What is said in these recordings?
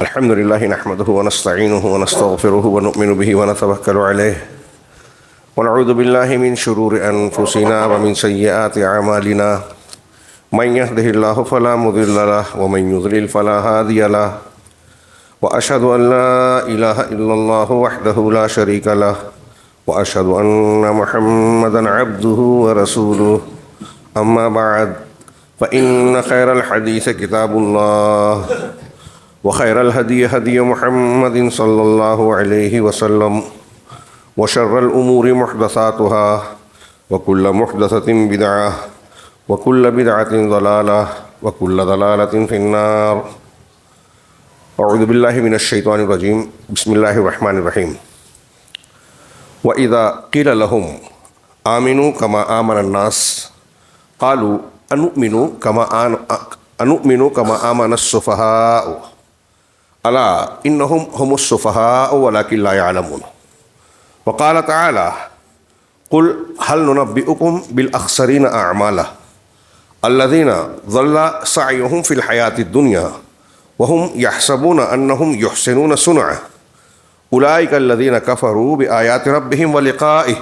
الحمد لله نحمده ونستعينه ونستغفره ونؤمن به ونتوكل عليه ونعوذ بالله من شرور أنفسنا ومن سيئات أعمالنا من يهده الله فلا مضل له ومن يضلل فلا هادي له وأشهد أن لا إله إلا الله وحده لا شريك له وأشهد أن محمدا عبده ورسوله أما بعد فإن خير الحديث كتاب الله وخير الهدي هدي محمد صلى الله عليه وسلم وشر الأمور محدثاتها وكل محدثة بدعة وكل بدعة ضلالة وكل ضلالة في النار. أعوذ بالله من الشيطان الرجيم. بسم الله الرحمن الرحيم. وإذا قيل لهم آمنوا كما آمن الناس قالوا أنؤمن كما آمن السفهاء ألا إنهم هم السفهاء ولكن لا يعلمون. وقال تعالى قل هل ننبئكم بالأخسرين أعمالا الذين ضل سعيهم في الحياة الدنيا وهم يحسبون أنهم يحسنون صنعا أولئك الذين كفروا بآيات ربهم ولقائه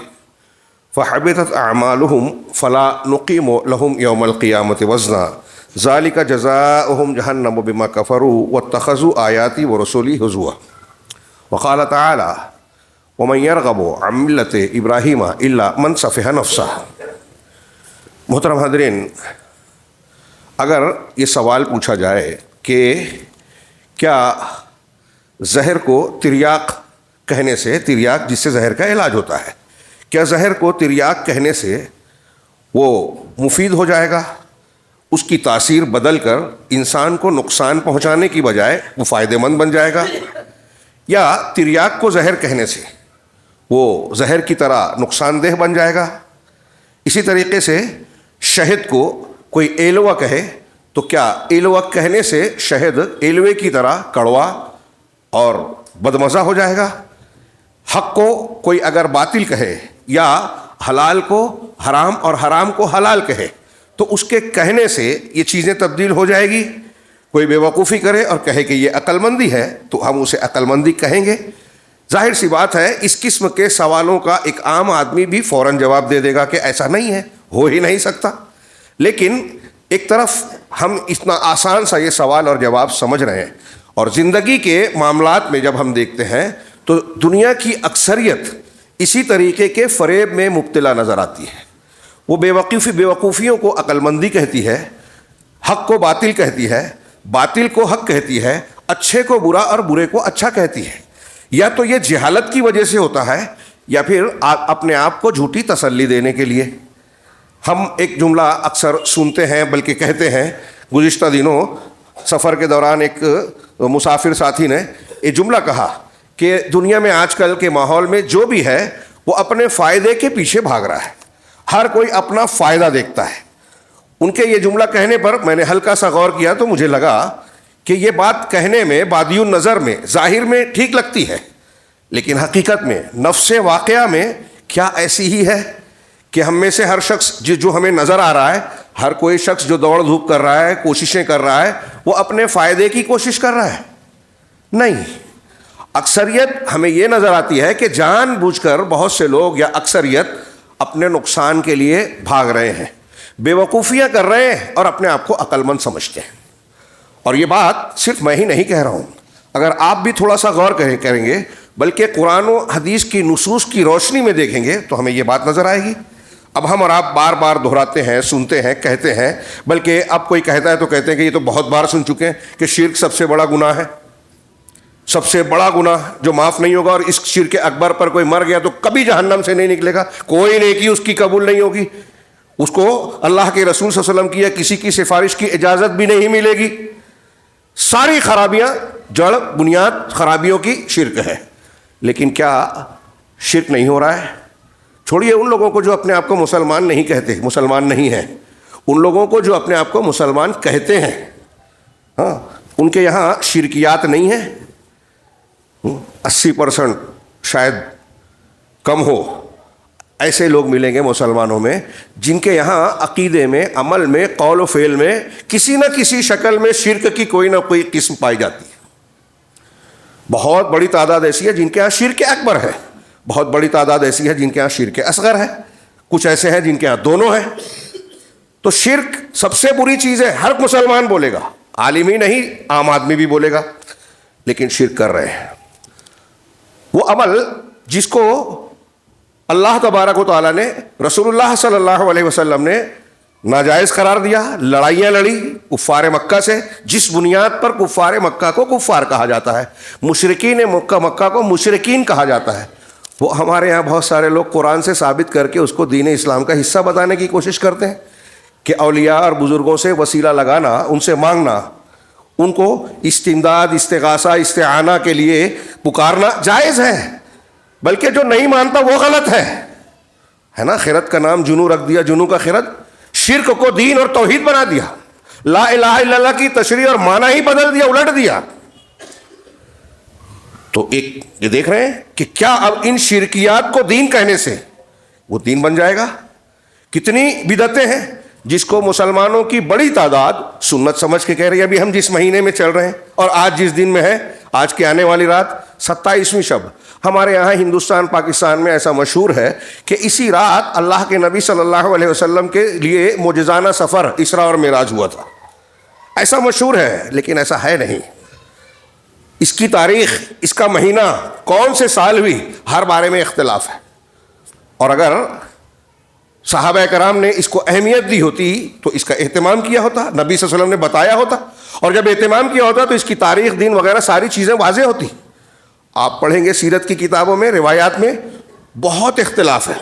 فحبطت أعمالهم فلا نقيم لهم يوم القيامة وزنا ذلك جزاؤهم جهنم بما كفروا واتخذوا آياتي ورسولي هزوا. وقال تعالى ومن يرغب عن ملة إبراهيم إلا من سفه نفسه. محترم حاضرین، اگر یہ سوال پوچھا جائے کہ کیا زہر کو تریاق کہنے سے، تریاق جس سے زہر کا علاج ہوتا ہے، کیا زہر کو تریاق کہنے سے وہ مفید ہو جائے گا، اس کی تاثیر بدل کر انسان کو نقصان پہنچانے کی بجائے وہ فائدہ مند بن جائے گا، یا تریاق کو زہر کہنے سے وہ زہر کی طرح نقصان دہ بن جائے گا؟ اسی طریقے سے شہد کو کوئی ایلوا کہے تو کیا ایلوا کہنے سے شہد ایلوے کی طرح کڑوا اور بدمزہ ہو جائے گا؟ حق کو کوئی اگر باطل کہے یا حلال کو حرام اور حرام کو حلال کہے تو اس کے کہنے سے یہ چیزیں تبدیل ہو جائے گی؟ کوئی بے وقوفی کرے اور کہے کہ یہ عقل مندی ہے تو ہم اسے عقل مندی کہیں گے؟ ظاہر سی بات ہے اس قسم کے سوالوں کا ایک عام آدمی بھی فوراً جواب دے دے گا کہ ایسا نہیں ہے، ہو ہی نہیں سکتا. لیکن ایک طرف ہم اتنا آسان سا یہ سوال اور جواب سمجھ رہے ہیں، اور زندگی کے معاملات میں جب ہم دیکھتے ہیں تو دنیا کی اکثریت اسی طریقے کے فریب میں مبتلا نظر آتی ہے. وہ بے وقوفیوں کو عقل مندی کہتی ہے، حق کو باطل کہتی ہے، باطل کو حق کہتی ہے، اچھے کو برا اور برے کو اچھا کہتی ہے. یا تو یہ جہالت کی وجہ سے ہوتا ہے یا پھر اپنے آپ کو جھوٹی تسلی دینے کے لیے. ہم ایک جملہ اکثر سنتے ہیں بلکہ کہتے ہیں. گزشتہ دنوں سفر کے دوران ایک مسافر ساتھی نے یہ جملہ کہا کہ دنیا میں آج کل کے ماحول میں جو بھی ہے وہ اپنے فائدے کے پیچھے بھاگ رہا ہے، ہر کوئی اپنا فائدہ دیکھتا ہے. ان کے یہ جملہ کہنے پر میں نے ہلکا سا غور کیا تو مجھے لگا کہ یہ بات کہنے میں بادی النظر میں ظاہر میں ٹھیک لگتی ہے، لیکن حقیقت میں نفس واقعہ میں کیا ایسی ہی ہے کہ ہم میں سے ہر شخص جو ہمیں نظر آ رہا ہے، ہر کوئی شخص جو دوڑ دھوپ کر رہا ہے، کوششیں کر رہا ہے، وہ اپنے فائدے کی کوشش کر رہا ہے؟ نہیں. اکثریت ہمیں یہ نظر آتی ہے کہ جان بوجھ کر بہت سے لوگ یا اکثریت اپنے نقصان کے لیے بھاگ رہے ہیں، بے وقوفیاں کر رہے ہیں اور اپنے آپ کو عقل مند سمجھتے ہیں. اور یہ بات صرف میں ہی نہیں کہہ رہا ہوں، اگر آپ بھی تھوڑا سا غور کریں گے بلکہ قرآن و حدیث کی نصوص کی روشنی میں دیکھیں گے تو ہمیں یہ بات نظر آئے گی. اب ہم اور آپ بار بار دہراتے ہیں، سنتے ہیں، کہتے ہیں، بلکہ اب کوئی کہتا ہے تو کہتے ہیں کہ یہ تو بہت بار سن چکے ہیں کہ شرک سب سے بڑا گناہ ہے، سب سے بڑا گناہ جو معاف نہیں ہوگا، اور اس شرک اکبر پر کوئی مر گیا تو کبھی جہنم سے نہیں نکلے گا، کوئی نیکی اس کی قبول نہیں ہوگی، اس کو اللہ کے رسول صلی اللہ علیہ وسلم کی یا کسی کی سفارش کی اجازت بھی نہیں ملے گی. ساری خرابیاں، جڑ بنیاد خرابیوں کی شرک ہے. لیکن کیا شرک نہیں ہو رہا ہے؟ چھوڑیے ان لوگوں کو جو اپنے آپ کو مسلمان نہیں کہتے، مسلمان نہیں ہیں، ان لوگوں کو جو اپنے آپ کو مسلمان کہتے ہیں، ہاں، ان کے یہاں شرکیات نہیں ہیں؟ 80% شاید کم ہو ایسے لوگ ملیں گے مسلمانوں میں جن کے یہاں عقیدے میں، عمل میں، قول و فعل میں کسی نہ کسی شکل میں شرک کی کوئی نہ کوئی قسم پائی جاتی ہے. بہت بڑی تعداد ایسی ہے جن کے ہاں شرک اکبر ہے، بہت بڑی تعداد ایسی ہے جن کے ہاں شرک اصغر ہے، کچھ ایسے ہیں جن کے ہاں دونوں ہیں۔ تو شرک سب سے بری چیز ہے، ہر مسلمان بولے گا، عالم ہی نہیں عام آدمی بھی بولے گا، لیکن شرک کر رہے ہیں۔ وہ عمل جس کو اللہ تبارک و تعالیٰ نے، رسول اللہ صلی اللہ علیہ وسلم نے ناجائز قرار دیا، لڑائیاں لڑی کفار مکہ سے، جس بنیاد پر کفار مکہ کو کفار کہا جاتا ہے، مشرکین مکہ کو مشرکین کہا جاتا ہے، وہ ہمارے یہاں بہت سارے لوگ قرآن سے ثابت کر کے اس کو دین اسلام کا حصہ بتانے کی کوشش کرتے ہیں کہ اولیاء اور بزرگوں سے وسیلہ لگانا، ان سے مانگنا، ان کو استمداد، استغاثہ، استعانہ کے لیے پکارنا جائز ہے، بلکہ جو نہیں مانتا وہ غلط ہے نا۔ خرد کا نام جنو رکھ دیا، جنو کا خرد، شرک کو دین اور توحید بنا دیا، لا الہ الا اللہ کی تشریح اور معنی ہی بدل دیا، الٹ دیا۔ تو ایک یہ دیکھ رہے ہیں کہ کیا اب ان شرکیات کو دین کہنے سے وہ دین بن جائے گا؟ کتنی بدعتیں ہیں جس کو مسلمانوں کی بڑی تعداد سنت سمجھ کے کہہ رہی ہے۔ ابھی ہم جس مہینے میں چل رہے ہیں اور آج جس دن میں ہے، آج کی آنے والی رات 27ویں شب، ہمارے یہاں ہندوستان پاکستان میں ایسا مشہور ہے کہ اسی رات اللہ کے نبی صلی اللہ علیہ وسلم کے لیے معجزانہ سفر اسراء اور معراج ہوا تھا، ایسا مشہور ہے، لیکن ایسا ہے نہیں۔ اس کی تاریخ، اس کا مہینہ، کون سے سال ہوئی، ہر بارے میں اختلاف ہے۔ اور اگر صحابہ کرام نے اس کو اہمیت دی ہوتی تو اس کا اہتمام کیا ہوتا، نبی صلی اللہ علیہ وسلم نے بتایا ہوتا، اور جب اہتمام کیا ہوتا تو اس کی تاریخ، دین وغیرہ ساری چیزیں واضح ہوتی۔ آپ پڑھیں گے سیرت کی کتابوں میں، روایات میں بہت اختلاف ہے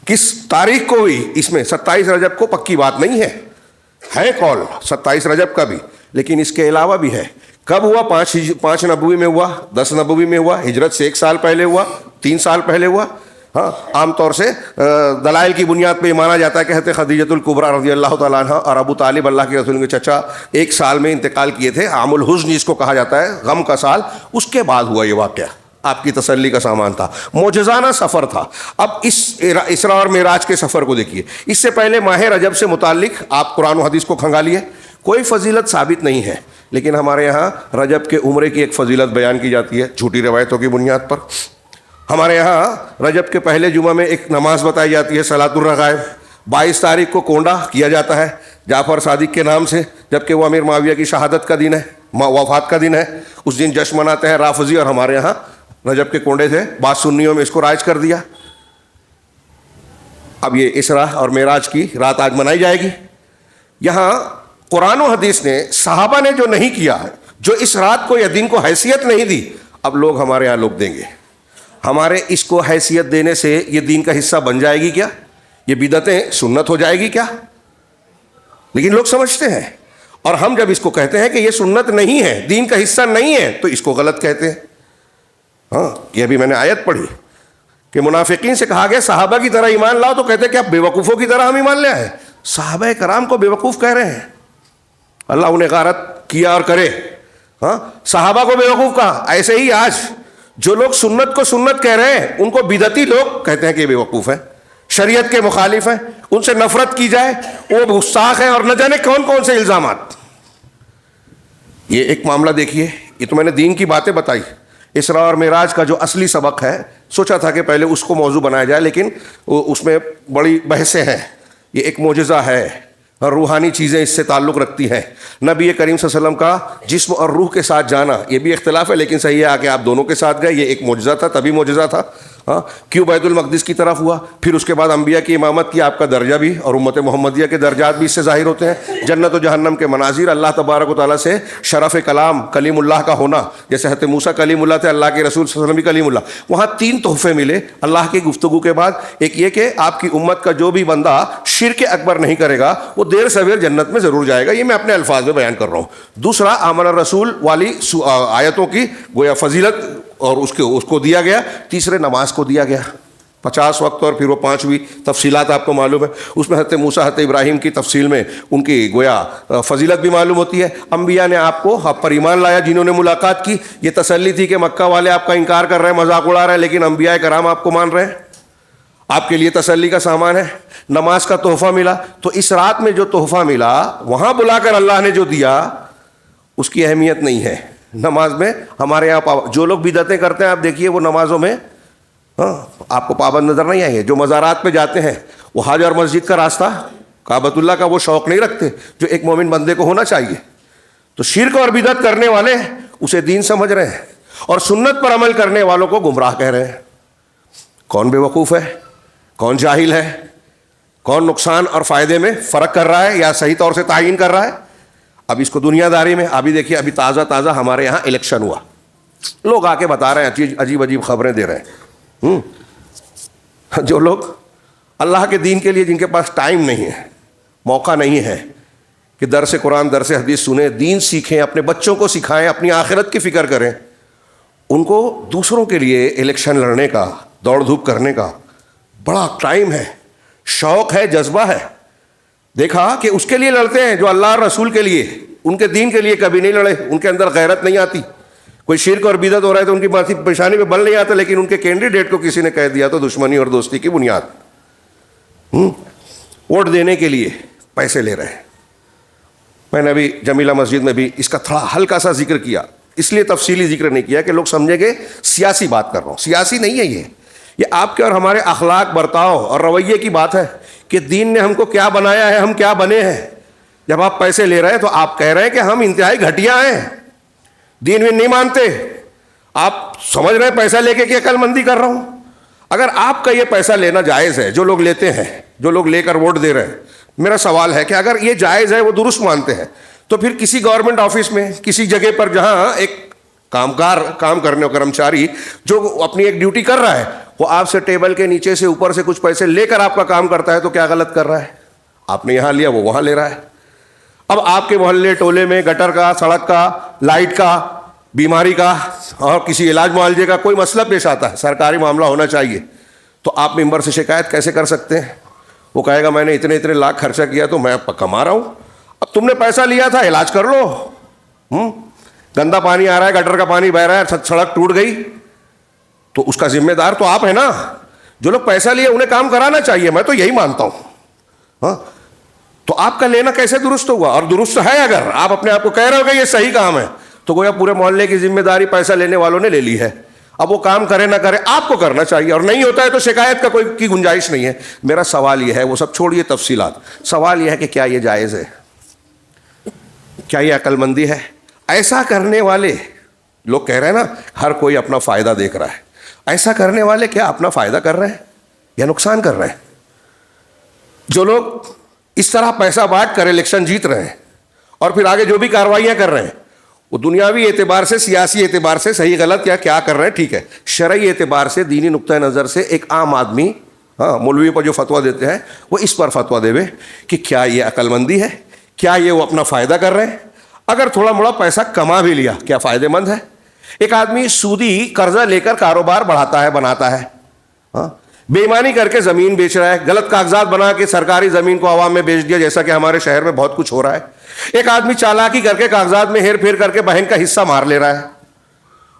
کس تاریخ کو ہوئی، اس میں 27 رجب کو پکی بات نہیں ہے قول 27 رجب کا بھی، لیکن اس کے علاوہ بھی ہے۔ کب ہوا؟ 5 نبوی میں ہوا، 10 نبوی میں ہوا، ہجرت سے 1 سال پہلے ہوا، 3 سال پہلے ہوا۔ ہاں، عام طور سے دلائل کی بنیاد پہ یہ مانا جاتا ہے کہ حضرت خدیجۃ الکبریٰ رضی اللہ تعالیٰ عنہ اور ابو طالب اللہ کے رسول کے چچا 1 سال میں انتقال کیے تھے، عام الحزن جس کو کہا جاتا ہے، غم کا سال، اس کے بعد ہوا یہ واقعہ، آپ کی تسلی کا سامان تھا، معجزانہ سفر تھا۔ اب اس اسراء اور معراج کے سفر کو دیکھیے۔ اس سے پہلے ماہ رجب سے متعلق آپ قرآن و حدیث کو کھنگالیے، کوئی فضیلت ثابت نہیں ہے، لیکن ہمارے یہاں رجب کے عمرے کی ایک فضیلت بیان کی جاتی ہے جھوٹی روایتوں کی بنیاد پر۔ ہمارے یہاں رجب کے پہلے جمعہ میں ایک نماز بتائی جاتی ہے، صلاۃ الرغائب۔ 22 تاریخ کو کونڈا کیا جاتا ہے جعفر صادق کے نام سے، جبکہ وہ امیر معاویہ کی شہادت کا دن ہے، وفات کا دن ہے، اس دن جشن مناتے ہیں رافضی، اور ہمارے یہاں رجب کے کونڈے تھے، بعض سنیوں میں اس کو رائج کر دیا۔ اب یہ اسراء اور معراج کی رات آج منائی جائے گی۔ یہاں قرآن و حدیث نے، صحابہ نے جو نہیں کیا ہے، جو اس رات کو یا دن کو حیثیت نہیں دی، اب لوگ ہمارے یہاں لوگ دیں گے۔ ہمارے اس کو حیثیت دینے سے یہ دین کا حصہ بن جائے گی کیا؟ یہ بدعتیں سنت ہو جائے گی کیا؟ لیکن لوگ سمجھتے ہیں، اور ہم جب اس کو کہتے ہیں کہ یہ سنت نہیں ہے، دین کا حصہ نہیں ہے، تو اس کو غلط کہتے ہیں۔ ہاں، یہ ابھی میں نے آیت پڑھی کہ منافقین سے کہا گیا صحابہ کی طرح ایمان لاؤ، تو کہتے ہیں کہ آپ بیوقوفوں کی طرح ہم ایمان لے آئے۔ صحابہ کرام کو بیوقوف کہہ رہے ہیں، اللہ انہیں غارت کیا اور کرے۔ ہاں، صحابہ کو بیوقوف کہا۔ ایسے ہی آج جو لوگ سنت کو سنت کہہ رہے ہیں، ان کو بدعتی لوگ کہتے ہیں کہ یہ بیوقوف ہیں، شریعت کے مخالف ہیں، ان سے نفرت کی جائے، وہ گستاخ ہیں، اور نہ جانے کون کون سے الزامات۔ یہ ایک معاملہ دیکھیے، یہ تو میں نے دین کی باتیں بتائی۔ اسراء اور معراج کا جو اصلی سبق ہے، سوچا تھا کہ پہلے اس کو موضوع بنایا جائے، لیکن اس میں بڑی بحثیں ہیں۔ یہ ایک معجزہ ہے، اور روحانی چیزیں اس سے تعلق رکھتی ہیں۔ نبی کریم صلی اللہ علیہ وسلم کا جسم اور روح کے ساتھ جانا، یہ بھی اختلاف ہے، لیکن صحیح ہے کہ آپ دونوں کے ساتھ گئے، یہ ایک معجزہ تھا، تبھی معجزہ تھا۔ ہاں، کیوں بیت المقدس کی طرف ہوا؟ پھر اس کے بعد انبیاء کی امامت کی آپ کا درجہ بھی، اور امت محمدیہ کے درجات بھی اس سے ظاہر ہوتے ہیں۔ جنت و جہنم کے مناظر، اللہ تبارک و تعالیٰ سے شرف کلام، کلیم اللہ کا ہونا، جیسے حضرت موسیٰ کلیم اللہ تھے، اللہ کے رسول صلی اللہ علیہ وسلم بھی کلیم اللہ۔ وہاں 3 تحفے ملے اللہ کی گفتگو کے بعد۔ ایک یہ کہ آپ کی امت کا جو بھی بندہ شرک اکبر نہیں کرے گا، وہ دیر سویر جنت میں ضرور جائے گا، یہ میں اپنے الفاظ میں بیان کر رہا ہوں۔ دوسرا، آمن الرسول والی آیتوں کی گویا فضیلت اور اس کو دیا گیا۔ تیسرے، نماز کو دیا گیا 50 وقت، اور پھر وہ 5ویں تفصیلات آپ کو معلوم ہے۔ اس میں حضرت موسیٰ، حضرت ابراہیم کی تفصیل میں ان کی گویا فضیلت بھی معلوم ہوتی ہے۔ انبیاء نے آپ پر ایمان لایا، جنہوں نے ملاقات کی، یہ تسلی تھی کہ مکہ والے آپ کا انکار کر رہے ہیں، مذاق اڑا رہے ہیں، لیکن انبیاء کرام آپ کو مان رہے ہیں، آپ کے لیے تسلی کا سامان ہے۔ نماز کا تحفہ ملا، تو اس رات میں جو تحفہ ملا، وہاں بلا کر اللہ نے جو دیا، اس کی اہمیت نہیں ہے۔ نماز میں ہمارے یہاں جو لوگ بدعتیں کرتے ہیں آپ دیکھیے وہ نمازوں میں آپ کو پابند نظر نہیں آئیں گے. جو مزارات پہ جاتے ہیں وہ حج اور مسجد کا راستہ کعبۃ اللہ کا وہ شوق نہیں رکھتے جو ایک مومن بندے کو ہونا چاہیے. تو شرک اور بدعت کرنے والے اسے دین سمجھ رہے ہیں اور سنت پر عمل کرنے والوں کو گمراہ کہہ رہے ہیں. کون بے وقوف ہے, کون جاہل ہے, کون نقصان اور فائدے میں فرق کر رہا ہے یا صحیح طور سے تعین کر رہا ہے. اب اس کو دنیا داری میں ابھی دیکھیے, ابھی تازہ ہمارے یہاں الیکشن ہوا, لوگ آ کے بتا رہے ہیں, عجیب عجیب خبریں دے رہے ہیں. جو لوگ اللہ کے دین کے لیے جن کے پاس ٹائم نہیں ہے, موقع نہیں ہے کہ درس قرآن درس حدیث سنیں, دین سیکھیں, اپنے بچوں کو سکھائیں, اپنی آخرت کی فکر کریں, ان کو دوسروں کے لیے الیکشن لڑنے کا, دوڑ دھوپ کرنے کا بڑا ٹائم ہے, شوق ہے, جذبہ ہے. دیکھا کہ اس کے لیے لڑتے ہیں جو اللہ اور رسول کے لیے, ان کے دین کے لیے کبھی نہیں لڑے. ان کے اندر غیرت نہیں آتی. کوئی شرک اور بدعت ہو رہا ہے تو ان کی ماتھی پیشانی پہ بل نہیں آتا, لیکن ان کے کینڈیڈیٹ کو کسی نے کہہ دیا تو دشمنی اور دوستی کی بنیاد. ووٹ دینے کے لیے پیسے لے رہے ہیں. میں نے ابھی جمیلہ مسجد میں بھی اس کا تھوڑا ہلکا سا ذکر کیا, اس لیے تفصیلی ذکر نہیں کیا کہ لوگ سمجھیں گے سیاسی بات کر رہا ہوں. سیاسی نہیں ہے یہ آپ کے اور ہمارے اخلاق, برتاؤ اور رویے کی بات ہے کہ دین نے ہم کو کیا بنایا ہے, ہم کیا بنے ہیں. جب آپ پیسے لے رہے ہیں تو آپ کہہ رہے ہیں کہ ہم انتہائی گھٹیا ہیں, دین میں نہیں مانتے. آپ سمجھ رہے ہیں پیسہ لے کے کہ عقل مندی کر رہا ہوں. اگر آپ کا یہ پیسہ لینا جائز ہے, جو لوگ لیتے ہیں, جو لوگ لے کر ووٹ دے رہے ہیں, میرا سوال ہے کہ اگر یہ جائز ہے, وہ درست مانتے ہیں, تو پھر کسی گورنمنٹ آفس میں, کسی جگہ پر جہاں ایک کام کرنے اور کرمچاری جو اپنی ایک ڈیوٹی کر رہا ہے, وہ آپ سے ٹیبل کے نیچے سے اوپر سے کچھ پیسے لے کر آپ کا کام کرتا ہے, تو کیا غلط کر رہا ہے؟ آپ نے یہاں لیا, وہ وہاں لے رہا ہے. اب آپ کے محلے ٹولے میں گٹر کا, سڑک کا, لائٹ کا, بیماری کا اور کسی علاج معالجے کا کوئی مسئلہ پیش آتا ہے, سرکاری معاملہ ہونا چاہیے, تو آپ ممبر سے شکایت کیسے کر سکتے ہیں؟ وہ کہے گا میں نے اتنے لاکھ خرچہ کیا تو میں کما رہا ہوں, اب تم نے پیسہ لیا تھا, علاج کر لو. گندا پانی آ رہا ہے, گٹر کا پانی بہ رہا ہے, سڑک ٹوٹ گئی, تو اس کا ذمہ دار تو آپ ہے نا. جو لوگ پیسہ لیے انہیں کام کرانا چاہیے, میں تو یہی مانتا ہوں. تو آپ کا لینا کیسے درست ہوگا؟ اور درست ہے اگر آپ اپنے آپ کو کہہ رہے ہو کہ یہ صحیح کام ہے, تو گویا پورے محلے کی ذمہ داری پیسہ لینے والوں نے لے لی ہے. اب وہ کام کرے نہ کرے آپ کو کرنا چاہیے, اور نہیں ہوتا ہے تو شکایت کا کوئی کی گنجائش نہیں ہے. میرا سوال یہ ہے, وہ سب چھوڑیے تفصیلات, سوال یہ ہے کہ کیا یہ جائز ہے, کیا یہ عقل مندی ہے؟ ایسا کرنے والے لوگ کہہ رہے ہیں نا ہر کوئی اپنا فائدہ دیکھ رہا ہے, ایسا کرنے والے کیا اپنا فائدہ کر رہے ہیں یا نقصان کر رہے ہیں؟ جو لوگ اس طرح پیسہ بانٹ کر الیکشن جیت رہے ہیں اور پھر آگے جو بھی کارروائیاں کر رہے ہیں, وہ دنیاوی اعتبار سے, سیاسی اعتبار سے صحیح غلط یا کیا کر رہے ہیں ٹھیک ہے, شرعی اعتبار سے, دینی نقطہ نظر سے ایک عام آدمی مولوی پر جو فتویٰ دیتے ہیں وہ اس پر فتویٰ دے کہ کیا یہ عقل مندی ہے, کیا یہ وہ اپنا فائدہ کر رہے ہیں؟ اگر تھوڑا موڑا پیسہ کما بھی لیا, کیا فائدہ مند ہے؟ ایک آدمی سودی قرضہ لے کر کاروبار بڑھاتا ہے, بناتا ہے, بے ایمانی کر کے زمین بیچ رہا ہے, غلط کاغذات بنا کے سرکاری زمین کو عوام میں بیچ دیا, جیسا کہ ہمارے شہر میں بہت کچھ ہو رہا ہے. ایک آدمی چالاکی کر کے کاغذات میں ہیر پھیر کر کے بہن کا حصہ مار لے رہا ہے.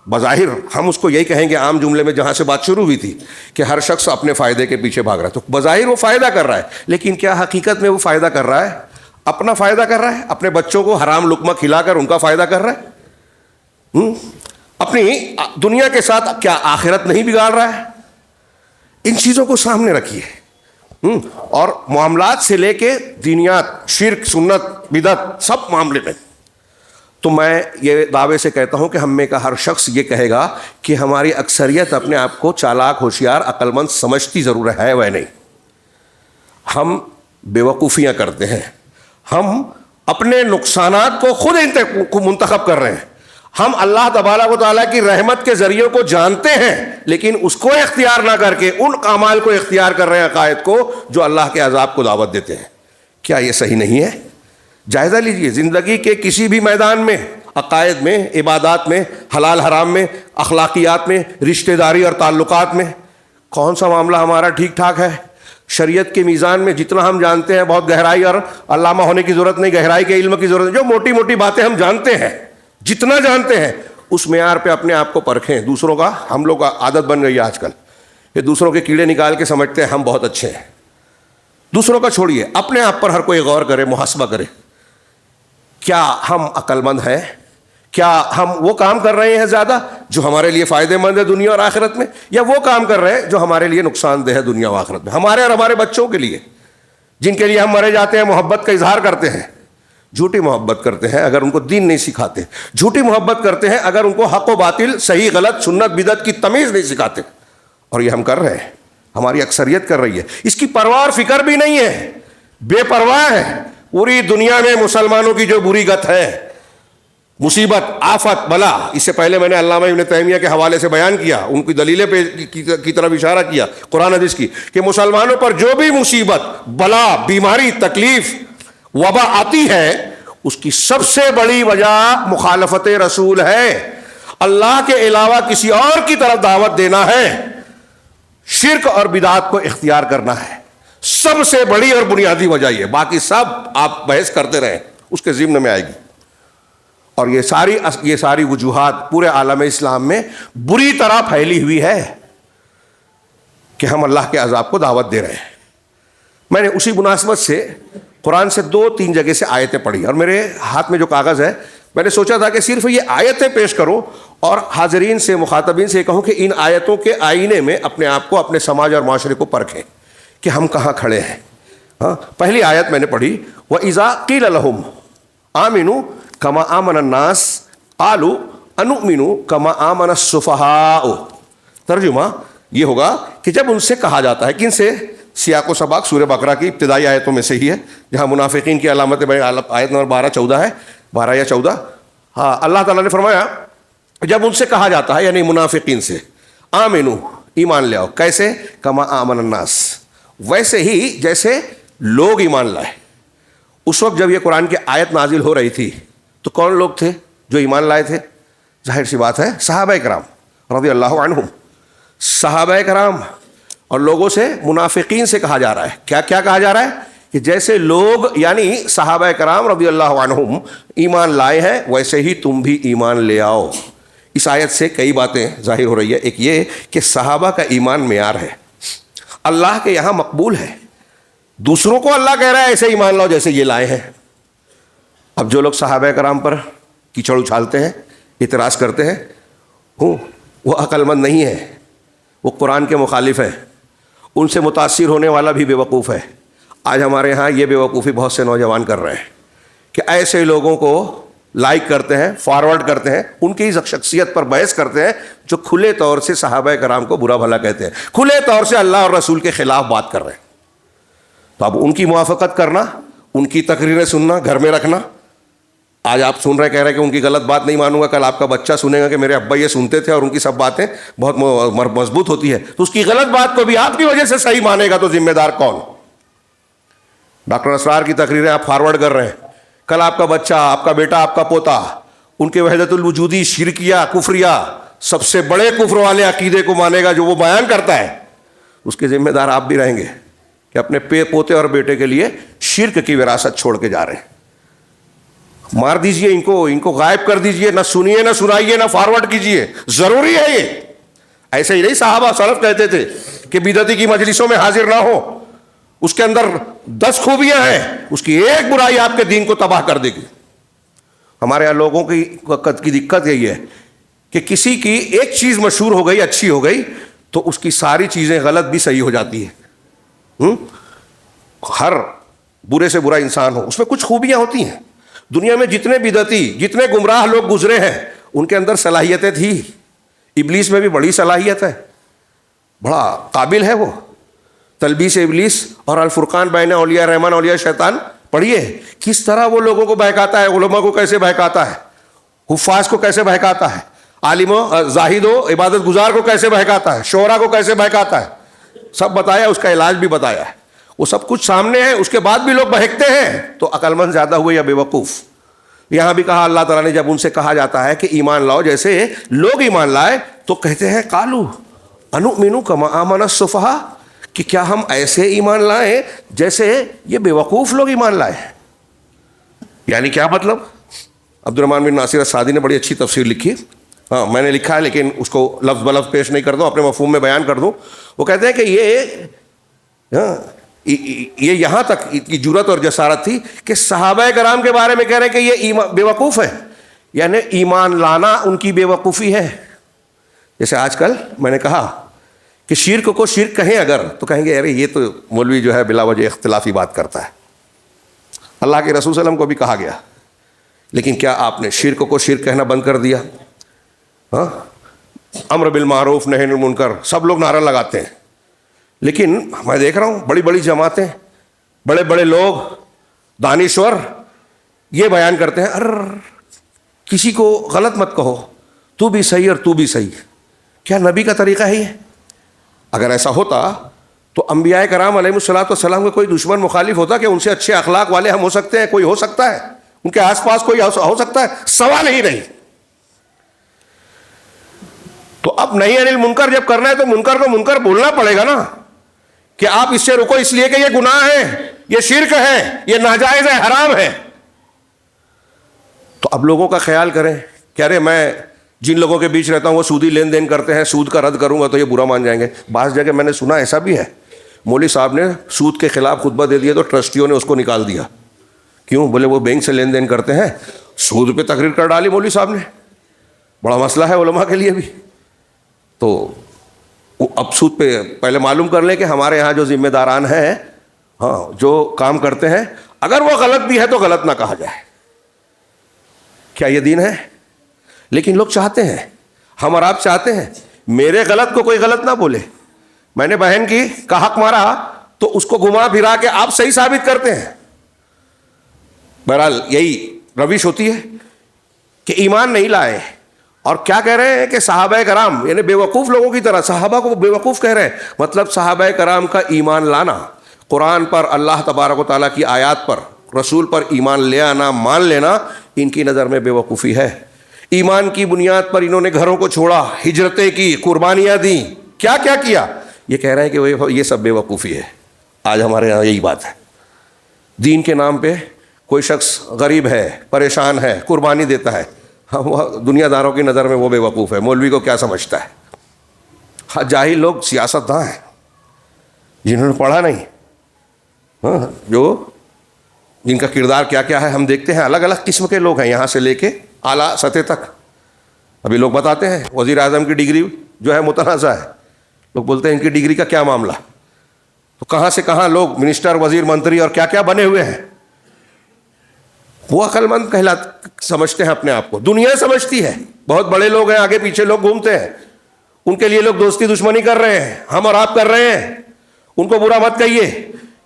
بظاہر ہم اس کو یہی کہیں گے عام جملے میں جہاں سے بات شروع ہوئی تھی کہ ہر شخص اپنے فائدے کے پیچھے بھاگ رہا ہے, تو بظاہر وہ فائدہ کر رہا ہے, لیکن کیا حقیقت میں وہ فائدہ کر رہا ہے؟ اپنا فائدہ کر رہا ہے, اپنے بچوں کو حرام لقمہ کھلا کر ان کا فائدہ کر رہا ہے, اپنی دنیا کے ساتھ کیا آخرت نہیں بگاڑ رہا ہے؟ ان چیزوں کو سامنے رکھیے, اور معاملات سے لے کے دینیات, شرک, سنت, بدعت, سب معاملے میں. تو میں یہ دعوے سے کہتا ہوں کہ ہم میں کا ہر شخص یہ کہے گا کہ ہماری اکثریت اپنے آپ کو چالاک, ہوشیار, عقل مند سمجھتی ضرور ہے, وہ نہیں. ہم بیوقوفیاں کرتے ہیں, ہم اپنے نقصانات کو خود منتخب کر رہے ہیں. ہم اللہ تبارک و تعالیٰ کی رحمت کے ذریعوں کو جانتے ہیں, لیکن اس کو اختیار نہ کر کے ان اعمال کو اختیار کر رہے ہیں, عقائد کو جو اللہ کے عذاب کو دعوت دیتے ہیں. کیا یہ صحیح نہیں ہے؟ جائزہ لیجئے زندگی کے کسی بھی میدان میں, عقائد میں, عبادات میں, حلال حرام میں, اخلاقیات میں, رشتہ داری اور تعلقات میں, کون سا معاملہ ہمارا ٹھیک ٹھاک ہے؟ شریعت کے میزان میں جتنا ہم جانتے ہیں, بہت گہرائی اور علامہ ہونے کی ضرورت نہیں, گہرائی کے علم کی ضرورت ہے, جو موٹی موٹی باتیں ہم جانتے ہیں, جتنا جانتے ہیں اس معیار پہ اپنے آپ کو پرکھیں. دوسروں کا, ہم لوگ کا عادت بن گئی ہے آج کل کہ دوسروں کے کیڑے نکال کے سمجھتے ہیں ہم بہت اچھے ہیں. دوسروں کا چھوڑیے, اپنے آپ پر ہر کوئی غور کرے, محاسبہ کرے. کیا ہم عقل مند ہیں؟ کیا ہم وہ کام کر رہے ہیں زیادہ جو ہمارے لیے فائدہ مند ہے دنیا اور آخرت میں، یا وہ کام کر رہے ہیں جو ہمارے لیے نقصان دہ ہے دنیا اور آخرت میں؟ ہمارے اور ہمارے بچوں کے لیے، جن کے لیے ہم مرے جاتے ہیں، محبت کا اظہار کرتے ہیں، جھوٹی محبت کرتے ہیں اگر ان کو دین نہیں سکھاتے، جھوٹی محبت کرتے ہیں اگر ان کو حق و باطل، صحیح غلط، سنت بدعت کی تمیز نہیں سکھاتے، اور یہ ہم کر رہے ہیں، ہماری اکثریت کر رہی ہے، اس کی پرواہ اور فکر بھی نہیں ہے، بے پرواہ ہے۔ پوری دنیا میں مسلمانوں کی جو بری گت ہے، مصیبت، آفت، بلا، اس سے پہلے میں نے علامہ ابن تیمیہ کے حوالے سے بیان کیا، ان کی دلیلیں کی طرف اشارہ کیا قرآن حدیث کی، کہ مسلمانوں پر جو بھی مصیبت، بلا، بیماری، تکلیف، وبا آتی ہے، اس کی سب سے بڑی وجہ مخالفت رسول ہے، اللہ کے علاوہ کسی اور کی طرف دعوت دینا ہے، شرک اور بدعات کو اختیار کرنا ہے، سب سے بڑی اور بنیادی وجہ یہ، باقی سب آپ بحث کرتے رہیں اس کے ضمن میں آئے گی۔ اور یہ ساری وجوہات پورے عالم اسلام میں بری طرح پھیلی ہوئی ہے کہ ہم اللہ کے عذاب کو دعوت دے رہے ہیں۔ میں نے اسی مناسبت سے قرآن سے 2-3 جگہ سے آیتیں پڑھی، اور میرے ہاتھ میں جو کاغذ ہے، میں نے سوچا تھا کہ صرف یہ آیتیں پیش کروں اور حاضرین سے، مخاطبین سے کہوں کہ ان آیتوں کے آئینے میں اپنے آپ کو، اپنے سماج اور معاشرے کو پرکھیں کہ ہم کہاں کھڑے ہیں۔ پہلی آیت میں نے پڑھی، وَإِذَا قِيلَ لَهُمْ آمِنُوا كَمَا آمَنَ النَّاسُ قَالُوا أَنُؤْمِنُ كَمَا آمَنَ السُّفَهَاءُ۔ ترجمہ یہ ہوگا کہ جب ان سے کہا جاتا ہے، کن سے؟ سیاق و سباق سورہ بقرہ کی ابتدائی آیتوں میں سے ہی ہے، جہاں منافقین کی علامت آیت نمبر 12-14 ہے، 12 یا 14۔ ہاں، اللہ تعالیٰ نے فرمایا جب ان سے کہا جاتا ہے، یعنی منافقین سے، آمنو، ایمان لے آؤ، کیسے؟ کما آمن الناس، ویسے ہی جیسے لوگ ایمان لائے۔ اس وقت جب یہ قرآن کی آیت نازل ہو رہی تھی تو کون لوگ تھے جو ایمان لائے تھے؟ ظاہر سی بات ہے صحابہ کرام رضی اللہ عنہم۔ صحابہ کرام اور لوگوں سے، منافقین سے کہا جا رہا ہے، کیا کہا جا رہا ہے؟ کہ جیسے لوگ، یعنی صحابہ کرام رضی اللہ عنہم ایمان لائے ہیں، ویسے ہی تم بھی ایمان لے آؤ۔ اس آیت سے کئی باتیں ظاہر ہو رہی ہے۔ ایک یہ کہ صحابہ کا ایمان معیار ہے، اللہ کے یہاں مقبول ہے، دوسروں کو اللہ کہہ رہا ہے ایسے ایمان لاؤ جیسے یہ لائے ہیں۔ اب جو لوگ صحابہ کرام پر کیچڑ اچھالتے ہیں، اعتراض کرتے ہیں، وہ عقل مند نہیں ہے، وہ قرآن کے مخالف ہے، ان سے متاثر ہونے والا بھی بے وقوف ہے۔ آج ہمارے ہاں یہ بے وقوفی بہت سے نوجوان کر رہے ہیں کہ ایسے لوگوں کو لائک کرتے ہیں، فارورڈ کرتے ہیں، ان کی شخصیت پر بحث کرتے ہیں جو کھلے طور سے صحابہ کرام کو برا بھلا کہتے ہیں، کھلے طور سے اللہ اور رسول کے خلاف بات کر رہے ہیں۔ تو اب ان کی موافقت کرنا، ان کی تقریریں سننا، گھر میں رکھنا، آج آپ سن رہے، کہہ رہے کہ ان کی غلط بات نہیں مانوں گا، کل آپ کا بچہ سنے گا کہ میرے ابا یہ سنتے تھے اور ان کی سب باتیں بہت مضبوط ہوتی ہے، تو اس کی غلط بات کو بھی آپ کی وجہ سے صحیح مانے گا تو ذمہ دار کون؟ ڈاکٹر اسرار کی تقریریں آپ فارورڈ کر رہے ہیں، کل آپ کا بچہ، آپ کا بیٹا، آپ کا پوتا ان کے وحدت الوجودی، شرکیہ، کفریہ، سب سے بڑے کفر والے عقیدے کو مانے گا جو وہ بیان کرتا ہے، اس کے ذمہ دار آپ بھی رہیں گے کہ اپنے پوتے اور بیٹے کے لیے شرک کی وراثت چھوڑ کے جا رہے ہیں۔ مار دیجئے ان کو غائب کر دیجئے، نہ سنیے نہ سنائیے نہ فارورڈ کیجئے، ضروری ہے یہ۔ ایسے ہی نہیں صحابہ سلف کہتے تھے کہ بدعتی کی مجلسوں میں حاضر نہ ہو، اس کے اندر 10 خوبیاں ہیں، اس کی ایک برائی آپ کے دین کو تباہ کر دے گی۔ ہمارے یہاں لوگوں کی دقت یہی ہے کہ کسی کی ایک چیز مشہور ہو گئی، اچھی ہو گئی، تو اس کی ساری چیزیں غلط بھی صحیح ہو جاتی ہیں۔ ہر برے سے برا انسان ہو، اس میں کچھ خوبیاں ہوتی ہیں۔ دنیا میں جتنے بدعتی، جتنے گمراہ لوگ گزرے ہیں، ان کے اندر صلاحیتیں تھی۔ ابلیس میں بھی بڑی صلاحیت ہے، بڑا قابل ہے وہ۔ تلبیس ابلیس اور الفرقان بین اولیاء رحمان اولیاء شیطان پڑھیے، کس طرح وہ لوگوں کو بہکاتا ہے، علماء کو کیسے بہکاتا ہے، حفاظ کو کیسے بہکاتا ہے، عالموں، زاہد و عبادت گزار کو کیسے بہکاتا ہے، شعراء کو کیسے بہکاتا ہے، سب بتایا، اس کا علاج بھی بتایا ہے۔ وہ سب کچھ سامنے ہے، اس کے بعد بھی لوگ بہکتے ہیں، تو عقل مند زیادہ ہوئے یا بے وقوف؟ یہاں بھی کہا اللہ تعالیٰ نے، جب ان سے کہا جاتا ہے کہ ایمان لاؤ جیسے لوگ ایمان لائے، تو کہتے ہیں قالوا انؤمن کما آمن السفہاء، کہ کیا ہم ایسے ایمان لائیں جیسے یہ بے وقوف لوگ ایمان لائے ہیں؟ یعنی کیا مطلب؟ عبد الرحمن بن ناصر السعدی نے بڑی اچھی تفسیر لکھی، ہاں میں نے لکھا ہے لیکن اس کو لفظ بلفظ پیش نہیں کر دوں، اپنے مفہوم میں بیان کر دوں۔ وہ کہتے ہیں کہ یہ یہاں تک کی جرأت اور جسارت تھی کہ صحابہ کرام کے بارے میں کہہ رہے ہیں کہ یہ بے وقوف ہے، یعنی ایمان لانا ان کی بے وقوفی ہے. جیسے آج کل میں نے کہا کہ شرک کو شرک کہیں اگر تو کہیں گے ارے یہ تو مولوی جو ہے بلا وجہ اختلافی بات کرتا ہے. اللہ کے رسول صلی اللہ علیہ وسلم کو بھی کہا گیا, لیکن کیا آپ نے شرک کو شرک کہنا بند کر دیا؟ ہاں, امر بالمعروف نہی عن المنکر سب لوگ نعرہ لگاتے ہیں, لیکن میں دیکھ رہا ہوں بڑی بڑی جماعتیں, بڑے بڑے لوگ, دانشور یہ بیان کرتے ہیں کسی کو غلط مت کہو, تو بھی صحیح اور تو بھی صحیح. کیا نبی کا طریقہ ہے یہ؟ اگر ایسا ہوتا تو انبیاء کرام علیہ الصلوۃ والسلام کا کوئی دشمن مخالف ہوتا کہ ان سے اچھے اخلاق والے ہم ہو سکتے ہیں؟ کوئی ہو سکتا ہے ان کے آس پاس کوئی ہو سکتا ہے؟ سوال ہی نہیں. تو اب نہیں عن المنکر جب کرنا ہے تو منکر کو منکر بولنا پڑے گا نا, کہ آپ اس سے رکو اس لیے کہ یہ گناہ ہے, یہ شرک ہے, یہ ناجائز ہے, حرام ہے. تو اب لوگوں کا خیال کریں کہ ارے میں جن لوگوں کے بیچ رہتا ہوں وہ سودی لین دین کرتے ہیں, سود کا رد کروں گا تو یہ برا مان جائیں گے. بعض جگہ میں نے سنا ایسا بھی ہے, مولوی صاحب نے سود کے خلاف خطبہ دے دیا تو ٹرسٹیوں نے اس کو نکال دیا. کیوں؟ بولے وہ بینک سے لین دین کرتے ہیں. سود پہ تقریر کر ڈالی مولوی صاحب نے, بڑا مسئلہ ہے علماء کے لیے بھی. تو اب سود پہ پہلے معلوم کر لیں کہ ہمارے یہاں جو ذمہ داران ہیں, ہاں جو کام کرتے ہیں, اگر وہ غلط بھی ہے تو غلط نہ کہا جائے. کیا یہ دین ہے؟ لیکن لوگ چاہتے ہیں, ہم اور آپ چاہتے ہیں میرے غلط کو کوئی غلط نہ بولے. میں نے بہن کا حق مارا تو اس کو گھما پھرا کے آپ صحیح ثابت کرتے ہیں. بہرحال یہی روش ہوتی ہے کہ ایمان نہیں لائے, اور کیا کہہ رہے ہیں کہ صحابہ کرام یعنی بے وقوف لوگوں کی طرح صحابہ کو بے وقوف کہہ رہے ہیں. مطلب صحابہ کرام کا ایمان لانا, قرآن پر, اللہ تبارک و تعالیٰ کی آیات پر, رسول پر ایمان لے آنا, مان لینا, ان کی نظر میں بے وقوفی ہے. ایمان کی بنیاد پر انہوں نے گھروں کو چھوڑا, ہجرتیں کی, قربانیاں دیں, کیا کیا کیا. یہ کہہ رہے ہیں کہ یہ سب بے وقوفی ہے. آج ہمارے یہاں یہی بات ہے, دین کے نام پہ کوئی شخص غریب ہے, پریشان ہے, قربانی دیتا ہے, دنیا داروں کی نظر میں وہ بے وقوف ہے. مولوی کو کیا سمجھتا ہے؟ جاہل لوگ سیاست داں ہیں جنہوں نے پڑھا نہیں, جو جن کا کردار کیا کیا ہے ہم دیکھتے ہیں. الگ الگ قسم کے لوگ ہیں, یہاں سے لے کے اعلیٰ سطح تک. ابھی لوگ بتاتے ہیں وزیر اعظم کی ڈگری جو ہے متنازع ہے. لوگ بولتے ہیں ان کی ڈگری کا کیا معاملہ. تو کہاں سے کہاں لوگ منسٹر, وزیر, منتری اور کیا کیا بنے ہوئے ہیں. وہ عقل مند سمجھتے ہیں اپنے آپ کو, دنیا سمجھتی ہے. بہت بڑے لوگ ہیں, آگے پیچھے لوگ گھومتے ہیں, ان کے لیے لوگ دوستی دشمنی کر رہے ہیں, ہم اور آپ کر رہے ہیں. ان کو برا مت کہیے.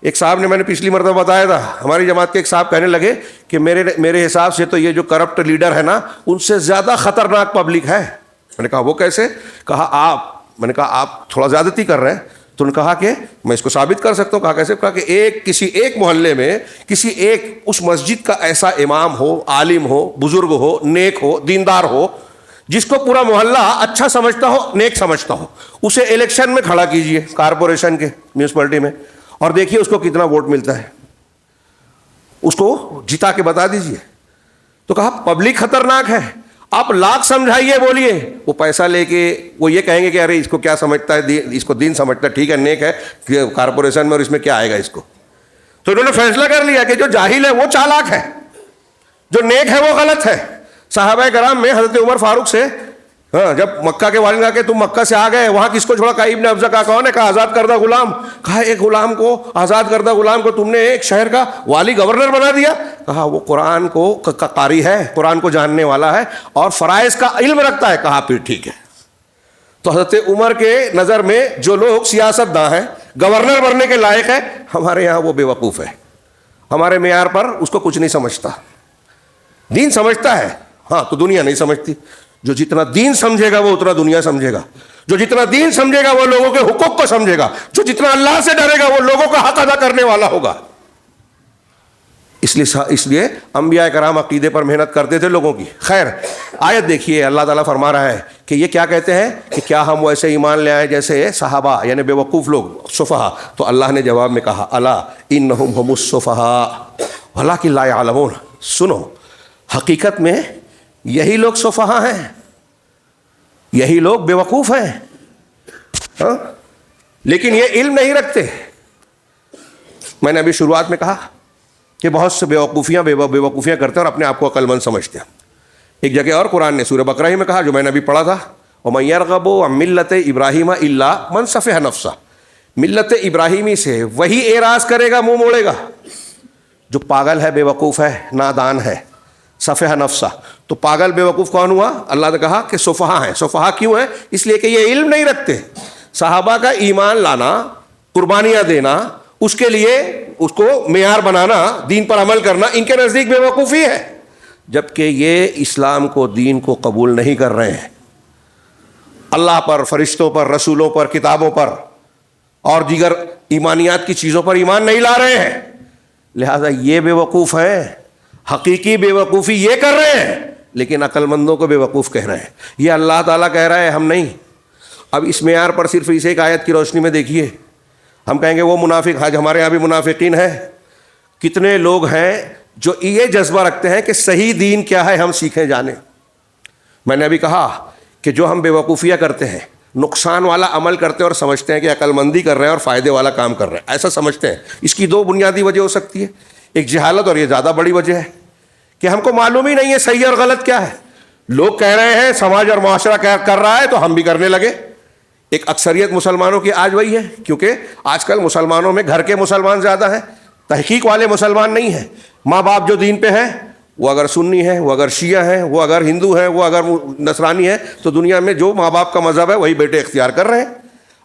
ایک صاحب نے, میں نے پچھلی مرتبہ بتایا تھا, ہماری جماعت کے ایک صاحب کہنے لگے کہ میرے حساب سے تو یہ جو کرپٹ لیڈر ہے نا, ان سے زیادہ خطرناک پبلک ہے. میں نے کہا وہ کیسے؟ میں نے کہا آپ تھوڑا زیادتی کر رہے ہیں. تو انہوں نے کہا کہ میں اس کو ثابت کر سکتا ہوں. کہا کیسے؟ کہا کہ کسی ایک محلے میں کسی ایک اس مسجد کا ایسا امام ہو, عالم ہو, بزرگ ہو, نیک ہو, دیندار ہو, جس کو پورا محلہ اچھا سمجھتا ہو, نیک سمجھتا ہو, اسے الیکشن میں کھڑا کیجئے کارپوریشن کے, میونسپلٹی میں, اور دیکھیے اس کو کتنا ووٹ ملتا ہے, اس کو جتا کے بتا دیجئے. تو کہا پبلک خطرناک ہے, آپ لاکھ سمجھائیے, بولیے, وہ پیسہ لے کے وہ یہ کہیں گے کہ ارے اس کو کیا سمجھتا ہے, اس کو دین سمجھتا ہے, ٹھیک ہے نیک ہے کارپوریشن میں, اور اس میں کیا آئے گا اس کو. تو انہوں نے فیصلہ کر لیا کہ جو جاہل ہے وہ چالاک ہے, جو نیک ہے وہ غلط ہے. صحابہ کرام میں حضرت عمر فاروق سے جب مکہ کے والد کہا کہ تم مکہ سے آ گئے, وہاں کس کو چھوڑا؟ کہا ابن افزا. کہا کون ہے؟ کہا آزاد کردہ غلام. کہا ایک غلام کو, آزاد کردہ غلام کو تم نے ایک شہر کا والی گورنر بنا دیا. کہا وہ قرآن کو قاری ہے, قرآن کو جاننے والا ہے, اور فرائض کا علم رکھتا ہے. کہا پھر ٹھیک ہے. تو حضرت عمر کے نظر میں جو لوگ سیاست داں ہیں, گورنر بننے کے لائق ہے, ہمارے یہاں وہ بے وقوف ہے. ہمارے معیار پر اس کو کچھ نہیں سمجھتا. دین سمجھتا ہے ہاں, تو دنیا نہیں سمجھتی. جو جتنا دین سمجھے گا وہ اتنا دنیا سمجھے گا. جو جتنا دین سمجھے گا وہ لوگوں کے حقوق کو سمجھے گا. جو جتنا اللہ سے ڈرے گا وہ لوگوں کا حق ادا کرنے والا ہوگا. اس لیے انبیاء کرام عقیدے پر محنت کرتے تھے لوگوں کی. خیر, آیت دیکھیے, اللہ تعالیٰ فرما رہا ہے کہ یہ کیا کہتے ہیں کہ کیا ہم ویسے ایمان لے آئے جیسے صحابہ یعنی بے وقوف لوگ, صفہا. تو اللہ نے جواب میں کہا الا انہم هم الصفہاء ولکن لا یعلمون. سنو, حقیقت میں یہی لوگ صفہا ہیں, یہی لوگ بے وقوف ہیں, لیکن یہ علم نہیں رکھتے. میں نے ابھی شروعات میں کہا کہ بہت سے بے وقوفیاں کرتے ہیں اور اپنے آپ کو عقل مند سمجھتے ہیں. ایک جگہ اور قرآن نے سورہ بقرہ میں کہا، جو میں نے ابھی پڑھا تھا، وَمَن يَرْغَبُ عَن مِّلَّةِ إِبْرَاهِيمَ إِلَّا مَن سَفِهَ نَفْسَهُ، ملت ابراہیمی سے وہی اعراض کرے گا، منہ موڑے گا، جو پاگل ہے، بے وقوف ہے، نادان ہے، سفہ نفسہ۔ تو پاگل بے وقوف کون ہوا؟ اللہ نے کہا کہ سفہا ہیں۔ سفہا کیوں ہیں؟ اس لیے کہ یہ علم نہیں رکھتے۔ صحابہ کا ایمان لانا، قربانیاں دینا، اس کے لیے اس کو معیار بنانا، دین پر عمل کرنا، ان کے نزدیک بے وقوفی ہے، جبکہ یہ اسلام کو، دین کو قبول نہیں کر رہے ہیں، اللہ پر، فرشتوں پر، رسولوں پر، کتابوں پر اور دیگر ایمانیات کی چیزوں پر ایمان نہیں لا رہے ہیں، لہذا یہ بے وقوف ہیں۔ حقیقی بے وقوفی یہ کر رہے ہیں، لیکن عقل مندوں کو بے وقوف کہہ رہے ہیں۔ یہ اللہ تعالیٰ کہہ رہا ہے، ہم نہیں۔ اب اس معیار پر صرف اس ایک آیت کی روشنی میں دیکھیے، ہم کہیں گے وہ منافق، آج ہمارے یہاں بھی منافقین ہیں۔ کتنے لوگ ہیں جو یہ جذبہ رکھتے ہیں کہ صحیح دین کیا ہے ہم سیکھیں جانیں۔ میں نے ابھی کہا کہ جو ہم بے وقوفیاں کرتے ہیں، نقصان والا عمل کرتے ہیں اور سمجھتے ہیں کہ عقل مندی کر رہے ہیں اور فائدے والا کام کر رہے ہیں، ایسا سمجھتے ہیں۔ اس کی دو بنیادی وجہ ہو سکتی ہے، ایک جہالت، اور یہ زیادہ بڑی وجہ ہے کہ ہم کو معلوم ہی نہیں ہے صحیح اور غلط کیا ہے۔ لوگ کہہ رہے ہیں، سماج اور معاشرہ کر رہا ہے تو ہم بھی کرنے لگے۔ ایک اکثریت مسلمانوں کی آج وہی ہے، کیونکہ آج کل مسلمانوں میں گھر کے مسلمان زیادہ ہیں، تحقیق والے مسلمان نہیں ہیں۔ ماں باپ جو دین پہ ہیں، وہ اگر سنی ہیں، وہ اگر شیعہ ہیں، وہ اگر ہندو ہیں، وہ اگر نصرانی ہیں، تو دنیا میں جو ماں باپ کا مذہب ہے وہی بیٹے اختیار کر رہے ہیں۔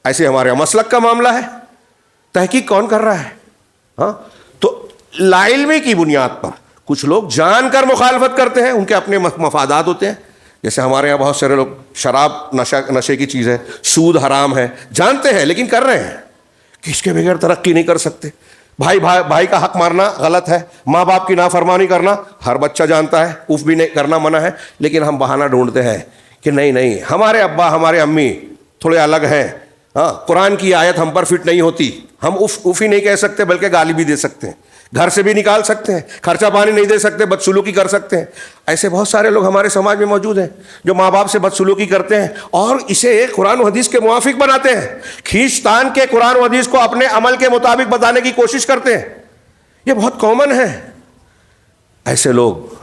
ایسے ہمارے مسلک کا معاملہ ہے، تحقیق کون کر رہا ہے؟ ہاں، تو لا علمی کی بنیاد پر کچھ لوگ جان کر مخالفت کرتے ہیں، ان کے اپنے مفادات ہوتے ہیں۔ جیسے ہمارے یہاں بہت سارے لوگ، شراب نشے کی چیز ہے، سود حرام ہے، جانتے ہیں لیکن کر رہے ہیں کہ اس کے بغیر ترقی نہیں کر سکتے۔ بھائی کا حق مارنا غلط ہے، ماں باپ کی نافرمانی کرنا ہر بچہ جانتا ہے، اف بھی نہیں کرنا منع ہے، لیکن ہم بہانہ ڈھونڈتے ہیں کہ نہیں، ہمارے ابا ہمارے امی تھوڑے الگ ہیں، ہاں، قرآن کی آیت ہم پر فٹ نہیں ہوتی، ہم اف ہی نہیں کہہ سکتے بلکہ گالی بھی دے سکتے ہیں، گھر سے بھی نکال سکتے ہیں، خرچہ پانی نہیں دے سکتے، بدسلوکی کر سکتے ہیں۔ ایسے بہت سارے لوگ ہمارے سماج میں موجود ہیں جو ماں باپ سے بدسلوکی کرتے ہیں اور اسے قرآن و حدیث کے موافق بناتے ہیں، کھینچ تان کے قرآن و حدیث کو اپنے عمل کے مطابق بتانے کی کوشش کرتے ہیں۔ یہ بہت کامن ہے۔ ایسے لوگ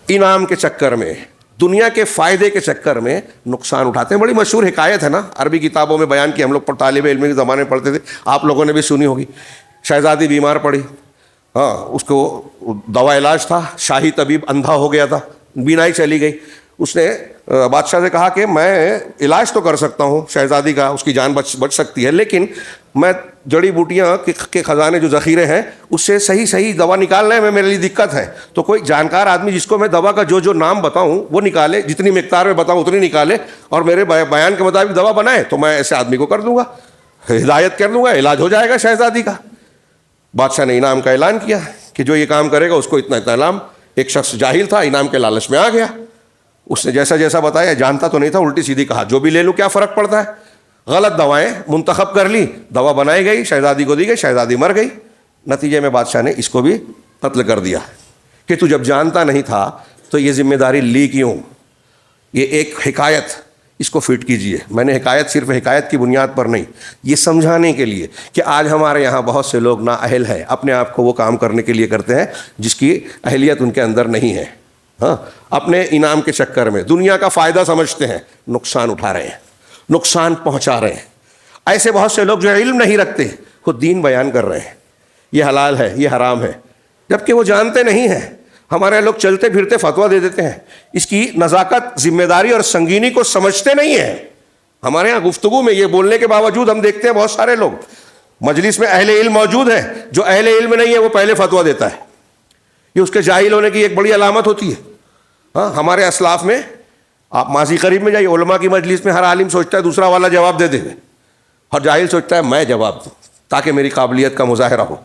انعام کے چکر میں، دنیا کے فائدے کے چکر میں نقصان اٹھاتے ہیں۔ بڑی مشہور حکایت ہے نا، عربی کتابوں میں بیان کی، ہم لوگ طالب علم کے زمانے میں پڑھتے تھے، آپ لوگوں نے بھی سنی ہوگی۔ شہزادی بیمار پڑی، ہاں، اس کو دوا علاج تھا، شاہی طبیب اندھا ہو گیا تھا، بینائی چلی گئی۔ اس نے بادشاہ سے کہا کہ میں علاج تو کر سکتا ہوں شہزادی کا، اس کی جان بچ سکتی ہے، لیکن میں جڑی بوٹیاں کے خزانے جو ذخیرے ہیں اس سے صحیح دوا نکالنے میں میرے لیے دقت ہے۔ تو کوئی جانکار آدمی جس کو میں دوا کا جو نام بتاؤں وہ نکالے، جتنی مقدار میں بتاؤں اتنی نکالے اور میرے بیان کے مطابق دوا بنائے، تو میں ایسے آدمی کو کر دوں گا، ہدایت کر دوں گا، علاج ہو جائے گا شہزادی کا۔ بادشاہ نے انعام کا اعلان کیا کہ جو یہ کام کرے گا اس کو اتنا انعام۔ ایک شخص جاہل تھا، انعام کے لالچ میں آ گیا، اس نے جیسا بتایا، جانتا تو نہیں تھا، الٹی سیدھی کہا جو بھی لے لوں کیا فرق پڑتا ہے۔ غلط دوائیں منتخب کر لی، دوا بنائی گئی، شہزادی کو دی گئی، شہزادی مر گئی۔ نتیجے میں بادشاہ نے اس کو بھی قتل کر دیا کہ تو جب جانتا نہیں تھا تو یہ ذمہ داری لی کیوں؟ یہ ایک حکایت، اس کو فٹ کیجئے۔ میں نے حکایت صرف حکایت کی بنیاد پر نہیں، یہ سمجھانے کے لیے کہ آج ہمارے یہاں بہت سے لوگ نااہل ہیں، اپنے آپ کو وہ کام کرنے کے لیے کرتے ہیں جس کی اہلیت ان کے اندر نہیں ہے۔ ہاں، اپنے انعام کے چکر میں دنیا کا فائدہ سمجھتے ہیں، نقصان اٹھا رہے ہیں، نقصان پہنچا رہے ہیں۔ ایسے بہت سے لوگ جو علم نہیں رکھتے خود دین بیان کر رہے ہیں، یہ حلال ہے، یہ حرام ہے، جبکہ وہ جانتے نہیں ہیں۔ ہمارے لوگ چلتے پھرتے فتویٰ دے دیتے ہیں، اس کی نزاکت، ذمہ داری اور سنگینی کو سمجھتے نہیں ہیں۔ ہمارے ہاں گفتگو میں یہ بولنے کے باوجود ہم دیکھتے ہیں بہت سارے لوگ مجلس میں اہل علم موجود ہیں، جو اہل علم نہیں ہے وہ پہلے فتویٰ دیتا ہے، یہ اس کے جاہل ہونے کی ایک بڑی علامت ہوتی ہے۔ ہاں، ہمارے اسلاف میں آپ ماضی قریب میں جائیے، علماء کی مجلس میں ہر عالم سوچتا ہے دوسرا والا جواب دے دے، اور جاہل سوچتا ہے میں جواب دوں تاکہ میری قابلیت کا مظاہرہ ہو۔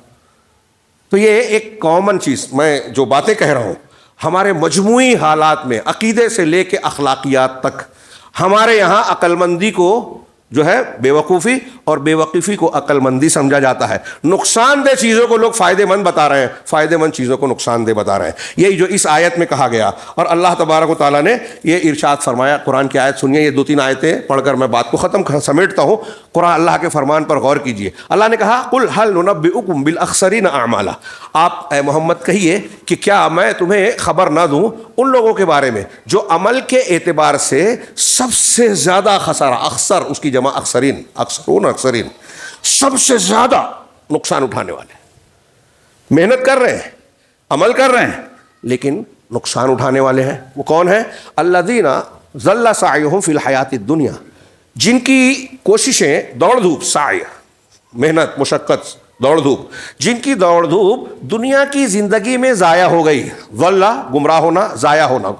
تو یہ ایک کامن چیز، میں جو باتیں کہہ رہا ہوں، ہمارے مجموعی حالات میں عقیدے سے لے کے اخلاقیات تک ہمارے یہاں عقل مندی کو جو ہے بے وقوفی اور بے وقوفی کو عقل مندی سمجھا جاتا ہے. نقصان دہ چیزوں کو لوگ فائدے مند بتا رہے ہیں, فائدے مند چیزوں کو نقصان دہ بتا رہے ہیں. یہی جو اس آیت میں کہا گیا. اور اللہ تبارک و تعالیٰ نے یہ ارشاد فرمایا. قرآن کی آیت سنیے, یہ 2-3 آیتیں پڑھ کر میں بات کو سمیٹتا ہوں. قرآن اللہ کے فرمان پر غور کیجیے. اللہ نے کہا قل هل ننبئکم بالاخسرین اعمالا, آپ اے محمد کہیے کہ کیا میں تمہیں خبر نہ دوں ان لوگوں کے بارے میں جو عمل کے اعتبار سے سب سے زیادہ خسارہ, اخسر اس کی جمع اخسرین, اکثرون اکثرین, سب سے زیادہ نقصان اٹھانے والے. محنت کر رہے ہیں, عمل کر رہے ہیں, لیکن نقصان اٹھانے والے ہیں. وہ کون ہیں؟ الذین ضل سعیہم فی الحیات الدنیا, جن کی کوششیں دوڑ دھوپ, سعی محنت مشقت دوڑ دھوپ, جن کی دوڑ دھوپ دنیا کی زندگی میں ضائع ہو گئی. ضل گمراہ ہونا, ضائع ہونا,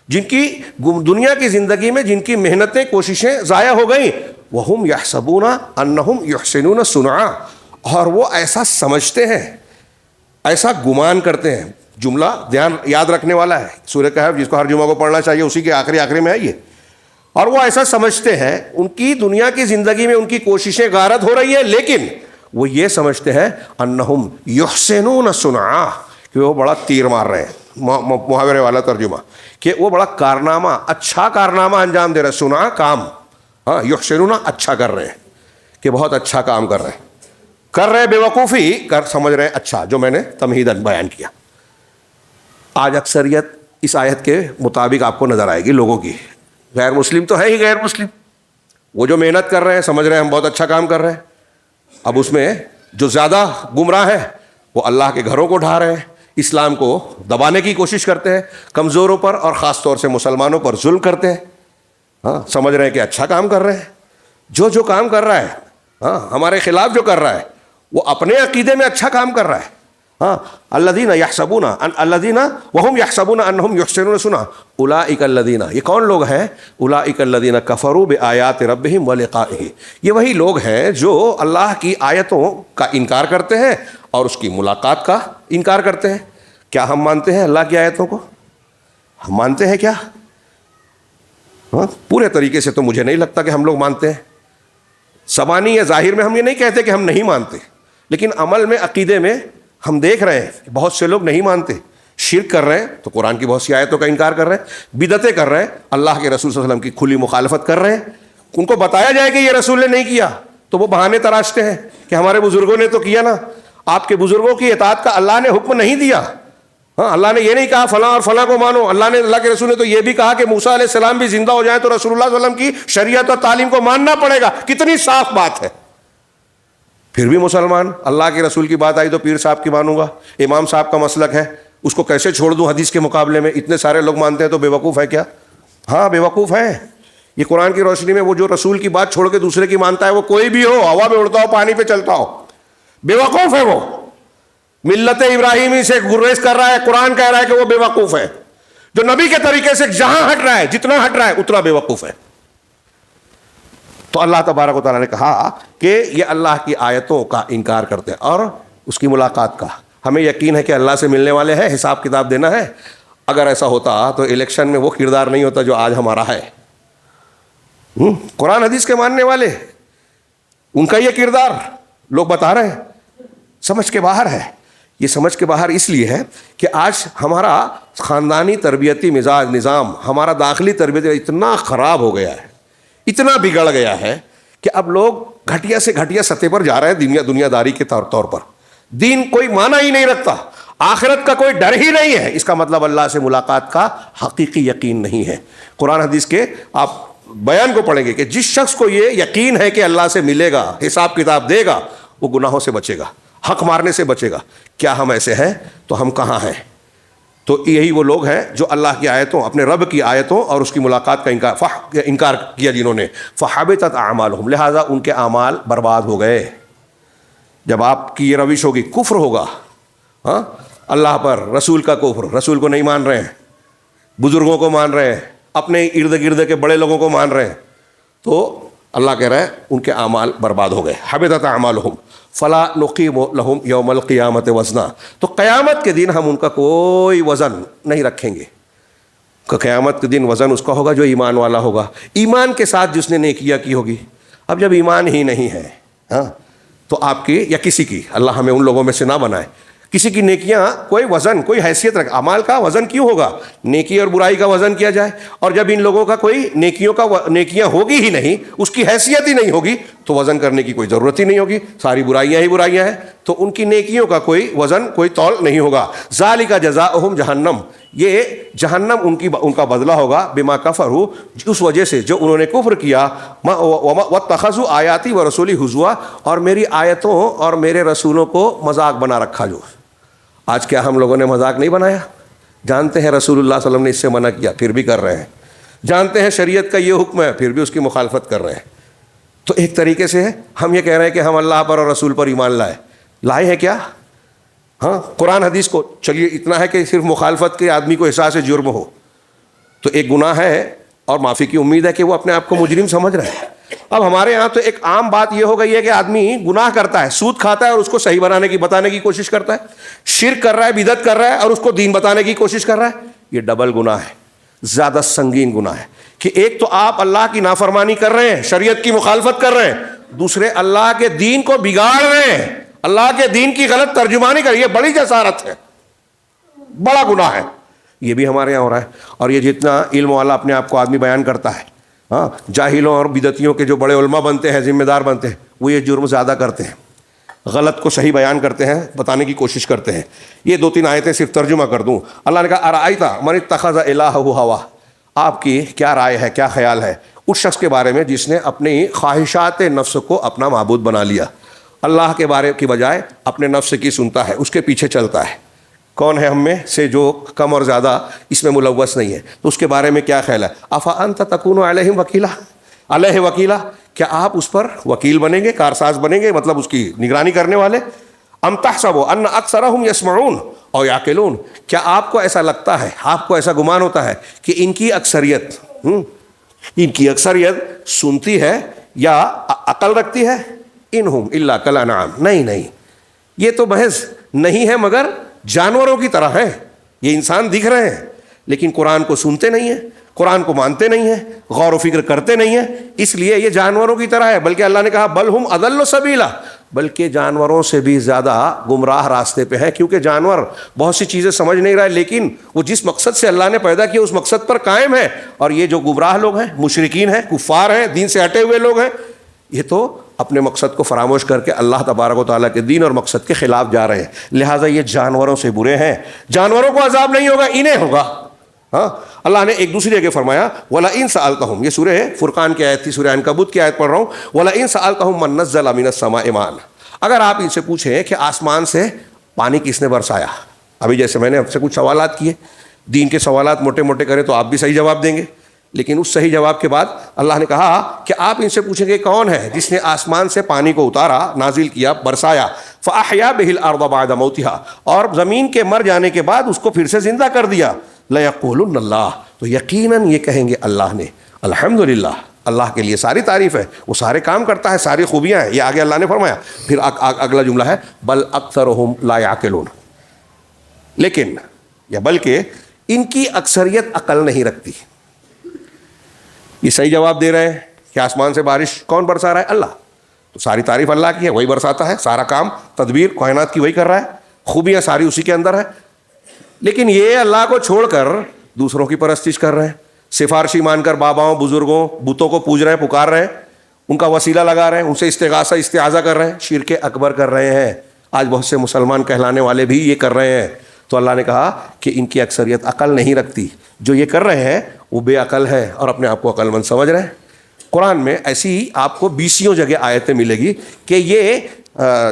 جن کی دنیا کی زندگی میں جن کی محنتیں کوششیں ضائع ہو گئیں. وَهُمْ يَحْسَبُونَ أَنَّهُمْ يُحْسِنُونَ صُنْعًا, اور وہ ایسا سمجھتے ہیں, ایسا گمان کرتے ہیں. جملہ دھیان یاد رکھنے والا ہے, سورہ کہف جس کو ہر جمعہ کو پڑھنا چاہیے, اسی کے آخری میں ہے یہ. اور وہ ایسا سمجھتے ہیں, ان کی دنیا کی زندگی میں ان کی کوششیں غارت ہو رہی ہے, لیکن وہ یہ سمجھتے ہیں انہم یحسنون صنعا, کہ وہ بڑا تیر مار رہے ہیں, محاورے والا ترجمہ, کہ وہ بڑا کارنامہ, اچھا کارنامہ انجام دے رہے ہیں. صنعا کام, ہاں, یحسنون اچھا کر رہے ہیں, کہ بہت اچھا کام کر رہے ہیں. بے وقوفی کر سمجھ رہے ہیں اچھا, جو میں نے تمہیداً بیان کیا. آج اکثریت اس آیت کے مطابق آپ کو نظر آئے گی لوگوں کی. غیر مسلم تو ہے ہی غیر مسلم, وہ جو محنت کر رہے ہیں سمجھ رہے ہیں ہم بہت اچھا کام کر رہے ہیں. اب اس میں جو زیادہ گمراہ ہیں وہ اللہ کے گھروں کو ڈھا رہے ہیں, اسلام کو دبانے کی کوشش کرتے ہیں, کمزوروں پر اور خاص طور سے مسلمانوں پر ظلم کرتے ہیں. ہاں, سمجھ رہے ہیں کہ اچھا کام کر رہے ہیں. جو کام کر رہا ہے, ہاں, ہمارے خلاف جو کر رہا ہے وہ اپنے عقیدے میں اچھا کام کر رہا ہے. ہاں, الذین یحسبون الذین وهم یحسبون انہم یحسنون صنعا اولئک الذین, یہ کون لوگ ہیں؟ اولئک الذین کفروا بآیات ربہم ولقائہ, یہ وہی لوگ ہیں جو اللہ کی آیتوں کا انکار کرتے ہیں اور اس کی ملاقات کا انکار کرتے ہیں. کیا ہم مانتے ہیں اللہ کی آیتوں کو؟ ہم مانتے ہیں کیا؟ ہاں, پورے طریقے سے تو مجھے نہیں لگتا کہ ہم لوگ مانتے ہیں. زبانی یا ظاہر میں ہم یہ نہیں کہتے کہ ہم نہیں مانتے, لیکن عمل میں, عقیدے میں ہم دیکھ رہے ہیں کہ بہت سے لوگ نہیں مانتے, شرک کر رہے ہیں تو قرآن کی بہت سی آیتوں کا انکار کر رہے ہیں, بدعتیں کر رہے ہیں, اللہ کے رسول صلی اللہ علیہ وسلم کی کھلی مخالفت کر رہے ہیں. ان کو بتایا جائے کہ یہ رسول نے نہیں کیا تو وہ بہانے تراشتے ہیں کہ ہمارے بزرگوں نے تو کیا نا. آپ کے بزرگوں کی اطاعت کا اللہ نے حکم نہیں دیا. ہاں, اللہ نے یہ نہیں کہا فلاں اور فلاں کو مانو. اللہ نے, اللہ کے رسول نے تو یہ بھی کہا کہ موسیٰ علیہ السلام بھی زندہ ہو جائیں تو رسول اللہ صلی اللہ علیہ وسلم کی شریعت اور تعلیم کو ماننا پڑے گا. کتنی صاف بات ہے. پھر بھی مسلمان, اللہ کے رسول کی بات آئی تو پیر صاحب کی مانوں گا, امام صاحب کا مسلک ہے اس کو کیسے چھوڑ دوں حدیث کے مقابلے میں؟ اتنے سارے لوگ مانتے ہیں تو بے وقوف ہے کیا؟ ہاں, بے وقوف ہے. یہ قرآن کی روشنی میں وہ جو رسول کی بات چھوڑ کے دوسرے کی مانتا ہے, وہ کوئی بھی ہو, ہوا میں اڑتا ہو, پانی پہ چلتا ہو, بے وقوف ہے. وہ ملت ابراہیمی سے گریز کر رہا ہے, قرآن کہہ رہا ہے کہ وہ بے وقوف ہے. جو نبی کے طریقے سے جہاں ہٹ رہا ہے, جتنا ہٹ رہا ہے اتنا بے وقوف ہے. تو اللہ تبارک و تعالیٰ نے کہا کہ یہ اللہ کی آیتوں کا انکار کرتے ہیں اور اس کی ملاقات کا. ہمیں یقین ہے کہ اللہ سے ملنے والے ہیں, حساب کتاب دینا ہے. اگر ایسا ہوتا تو الیکشن میں وہ کردار نہیں ہوتا جو آج ہمارا ہے. قرآن حدیث کے ماننے والے, ان کا یہ کردار لوگ بتا رہے ہیں, سمجھ کے باہر ہے. یہ سمجھ کے باہر اس لیے ہے کہ آج ہمارا خاندانی تربیتی مزاج نظام, ہمارا داخلی تربیت اتنا خراب ہو گیا ہے, اتنا بگڑ گیا ہے کہ اب لوگ گھٹیا سے گھٹیا سطح پر جا رہے ہیں دنیا داری کے طور پر. دین کوئی معنی ہی نہیں رکھتا, آخرت کا کوئی ڈر ہی نہیں ہے. اس کا مطلب اللہ سے ملاقات کا حقیقی یقین نہیں ہے. قرآن حدیث کے آپ بیان کو پڑھیں گے کہ جس شخص کو یہ یقین ہے کہ اللہ سے ملے گا, حساب کتاب دے گا, وہ گناہوں سے بچے گا, حق مارنے سے بچے گا. کیا ہم ایسے ہیں؟ تو ہم کہاں ہیں؟ تو یہی وہ لوگ ہیں جو اللہ کی آیتوں, اپنے رب کی آیتوں اور اس کی ملاقات کا انکار کیا جنہوں نے. فحبطت اعمالہم, لہذا ان کے اعمال برباد ہو گئے. جب آپ کی یہ روش ہوگی, کفر ہوگا, ہاں, اللہ پر, رسول کا کفر, رسول کو نہیں مان رہے ہیں, بزرگوں کو مان رہے ہیں, اپنے ارد گرد کے بڑے لوگوں کو مان رہے ہیں, تو اللہ کہہ رہا ہے ان کے اعمال برباد ہو گئے. حبطت اعمالہم فلا نقیم لہم یوم القیامت وزنا, تو قیامت کے دن ہم ان کا کوئی وزن نہیں رکھیں گے. کہ قیامت کے دن وزن اس کا ہوگا جو ایمان والا ہوگا, ایمان کے ساتھ جس نے نیکیاں کی ہوگی. اب جب ایمان ہی نہیں ہے ہاں تو آپ کی یا کسی کی، اللہ ہمیں ان لوگوں میں سے نہ بنائے، کسی کی نیکیاں کوئی وزن کوئی حیثیت رکھ، اعمال کا وزن کیوں ہوگا؟ نیکی اور برائی کا وزن کیا جائے، اور جب ان لوگوں کا کوئی نیکیاں ہوگی ہی نہیں، اس کی حیثیت ہی نہیں ہوگی، تو وزن کرنے کی کوئی ضرورت ہی نہیں ہوگی، ساری برائیاں ہی برائیاں ہیں، تو ان کی نیکیوں کا کوئی وزن کوئی تول نہیں ہوگا۔ ذالک جزاؤہم جہنم، یہ جہنم ان کا بدلہ ہوگا، بما کفروا، اس وجہ سے جو انہوں نے کفر کیا، واتخذوا آیاتی ورسولی ہزوا، اور میری آیتوں اور میرے رسولوں کو مذاق بنا رکھا۔ جو آج کیا ہم لوگوں نے مذاق نہیں بنایا؟ جانتے ہیں رسول اللہ صلی اللہ علیہ وسلم نے اس سے منع کیا، پھر بھی کر رہے ہیں، جانتے ہیں شریعت کا یہ حکم ہے، پھر بھی اس کی مخالفت کر رہے ہیں۔ تو ایک طریقے سے ہم یہ کہہ رہے ہیں کہ ہم اللہ پر اور رسول پر ایمان لائے ہیں کیا؟ ہاں، قرآن حدیث کو چلیے اتنا ہے کہ صرف مخالفت کے آدمی کو احساس جرم ہو تو ایک گناہ ہے، اور معافی کی امید ہے کہ وہ اپنے آپ کو مجرم سمجھ رہے ہیں۔ اب ہمارے یہاں تو ایک عام بات یہ ہو گئی ہے کہ آدمی گناہ کرتا ہے، سود کھاتا ہے اور اس کو صحیح بتانے کی کوشش کرتا ہے، شرک کر رہا ہے، بدعت کر رہا ہے اور اس کو دین بتانے کی کوشش کر رہا ہے۔ یہ ڈبل گناہ ہے، زیادہ سنگین گناہ ہے کہ ایک تو آپ اللہ کی نافرمانی کر رہے ہیں، شریعت کی مخالفت کر رہے ہیں، دوسرے اللہ کے دین کو بگاڑ رہے ہیں، اللہ کے دین کی غلط ترجمانی کر رہی ہے۔ بڑی جسارت ہے، بڑا گناہ ہے، یہ بھی ہمارے یہاں ہو رہا ہے۔ اور یہ جتنا علم والا اپنے آپ کو آدمی بیان کرتا ہے، ہاں، جاہلوں اور بدعتیوں کے جو بڑے علماء بنتے ہیں، ذمہ دار بنتے ہیں، وہ یہ جرم زیادہ کرتے ہیں، غلط کو صحیح بیان کرتے ہیں، بتانے کی کوشش کرتے ہیں۔ یہ 2-3 آیتیں صرف ترجمہ کر دوں۔ اللہ نے کہا ارأیت من اتخذ الہہ ہوا، آپ کی کیا رائے ہے، کیا خیال ہے اس شخص کے بارے میں جس نے اپنی خواہشات نفس کو اپنا معبود بنا لیا، اللہ کے بارے کی بجائے اپنے نفس کی سنتا ہے، اس کے پیچھے چلتا ہے۔ کون ہے ہم میں سے جو کم اور زیادہ اس میں ملوث نہیں ہے؟ تو اس کے بارے میں کیا خیال ہے؟ افانت تکون علیہم وکیلا، علیہ وکیلا، کیا آپ اس پر وکیل بنیں گے، کارساز بنیں گے، مطلب اس کی نگرانی کرنے والے؟ ام تحسب ان اکثرهم یسمعون او یعقلون، کیا آپ کو ایسا لگتا ہے، آپ کو ایسا گمان ہوتا ہے کہ ان کی اکثریت سنتی ہے یا عقل رکھتی ہے؟ انہم الا کالانعام، نہیں، یہ تو محض نہیں ہے مگر جانوروں کی طرح ہیں۔ یہ انسان دکھ رہے ہیں لیکن قرآن کو سنتے نہیں ہیں، قرآن کو مانتے نہیں ہیں، غور و فکر کرتے نہیں ہیں، اس لیے یہ جانوروں کی طرح ہے۔ بلکہ اللہ نے کہا بل ہم اضل سبیلا، بلکہ جانوروں سے بھی زیادہ گمراہ راستے پہ ہے، کیونکہ جانور بہت سی چیزیں سمجھ نہیں رہا ہے لیکن وہ جس مقصد سے اللہ نے پیدا کیا اس مقصد پر قائم ہے، اور یہ جو گمراہ لوگ ہیں، مشرکین ہیں، کفار ہیں، دین سے ہٹے ہوئے لوگ ہیں، یہ تو اپنے مقصد کو فراموش کر کے اللہ تبارک و تعالیٰ کے دین اور مقصد کے خلاف جا رہے ہیں، لہٰذا یہ جانوروں سے برے ہیں۔ جانوروں کو عذاب نہیں ہوگا، انہیں ہوگا۔ ہاں، اللہ نے ایک دوسری جگہ فرمایا وَلَئِن سَأَلْتَهُمْ، یہ سورہ فرقان کی آیت تھی، سورہ عنکبوت کی آیت پڑھ رہا ہوں، وَلَئِن سَأَلْتَهُمْ مَن نَزَّلَ مِنَ السَّمَاءِ مَاءً، اگر آپ ان سے پوچھیں کہ آسمان سے پانی کس نے برسایا، ابھی جیسے میں نے آپ سے کچھ سوالات کیے، دین کے سوالات موٹے موٹے کریں تو آپ بھی صحیح جواب دیں گے، لیکن اس صحیح جواب کے بعد اللہ نے کہا کہ آپ ان سے پوچھیں گے کون ہے جس نے آسمان سے پانی کو اتارا، نازل کیا، برسایا، فَأَحْيَا بِهِ الْأَرْضَ بَعْدَ مَوْتِهَا، اور زمین کے مر جانے کے بعد اس کو پھر سے زندہ کر دیا، لَيَقُولُنَّ اللَّهُ، تو یقیناً یہ کہیں گے اللہ نے۔ الحمدللہ، اللہ کے لیے ساری تعریف ہے، وہ سارے کام کرتا ہے، ساری خوبیاں ہیں۔ یہ آگے اللہ نے فرمایا، پھر اگلا جملہ ہے بل اکثرهم لا يعقلون، لیکن یا بلکہ ان کی اکثریت عقل نہیں رکھتی۔ یہ صحیح جواب دے رہے ہیں کہ آسمان سے بارش کون برسا رہا ہے؟ اللہ، تو ساری تعریف اللہ کی ہے، وہی برساتا ہے، سارا کام تدبیر کائنات کی وہی کر رہا ہے، خوبیاں ساری اسی کے اندر ہے، لیکن یہ اللہ کو چھوڑ کر دوسروں کی پرستش کر رہے ہیں، سفارشی مان کر باباؤں، بزرگوں، بتوں کو پوج رہے ہیں، پکار رہے ہیں، ان کا وسیلہ لگا رہے ہیں، ان سے استغاثہ استعاذہ کر رہے ہیں، شرک اکبر کر رہے ہیں۔ آج بہت سے مسلمان کہلانے والے بھی یہ کر رہے ہیں۔ تو اللہ نے کہا کہ ان کی اکثریت عقل نہیں رکھتی، جو یہ کر رہے ہیں وہ بے عقل ہے اور اپنے آپ کو عقل مند سمجھ رہے ہیں۔ قرآن میں ایسی آپ کو 20 جگہ آیتیں ملے گی کہ یہ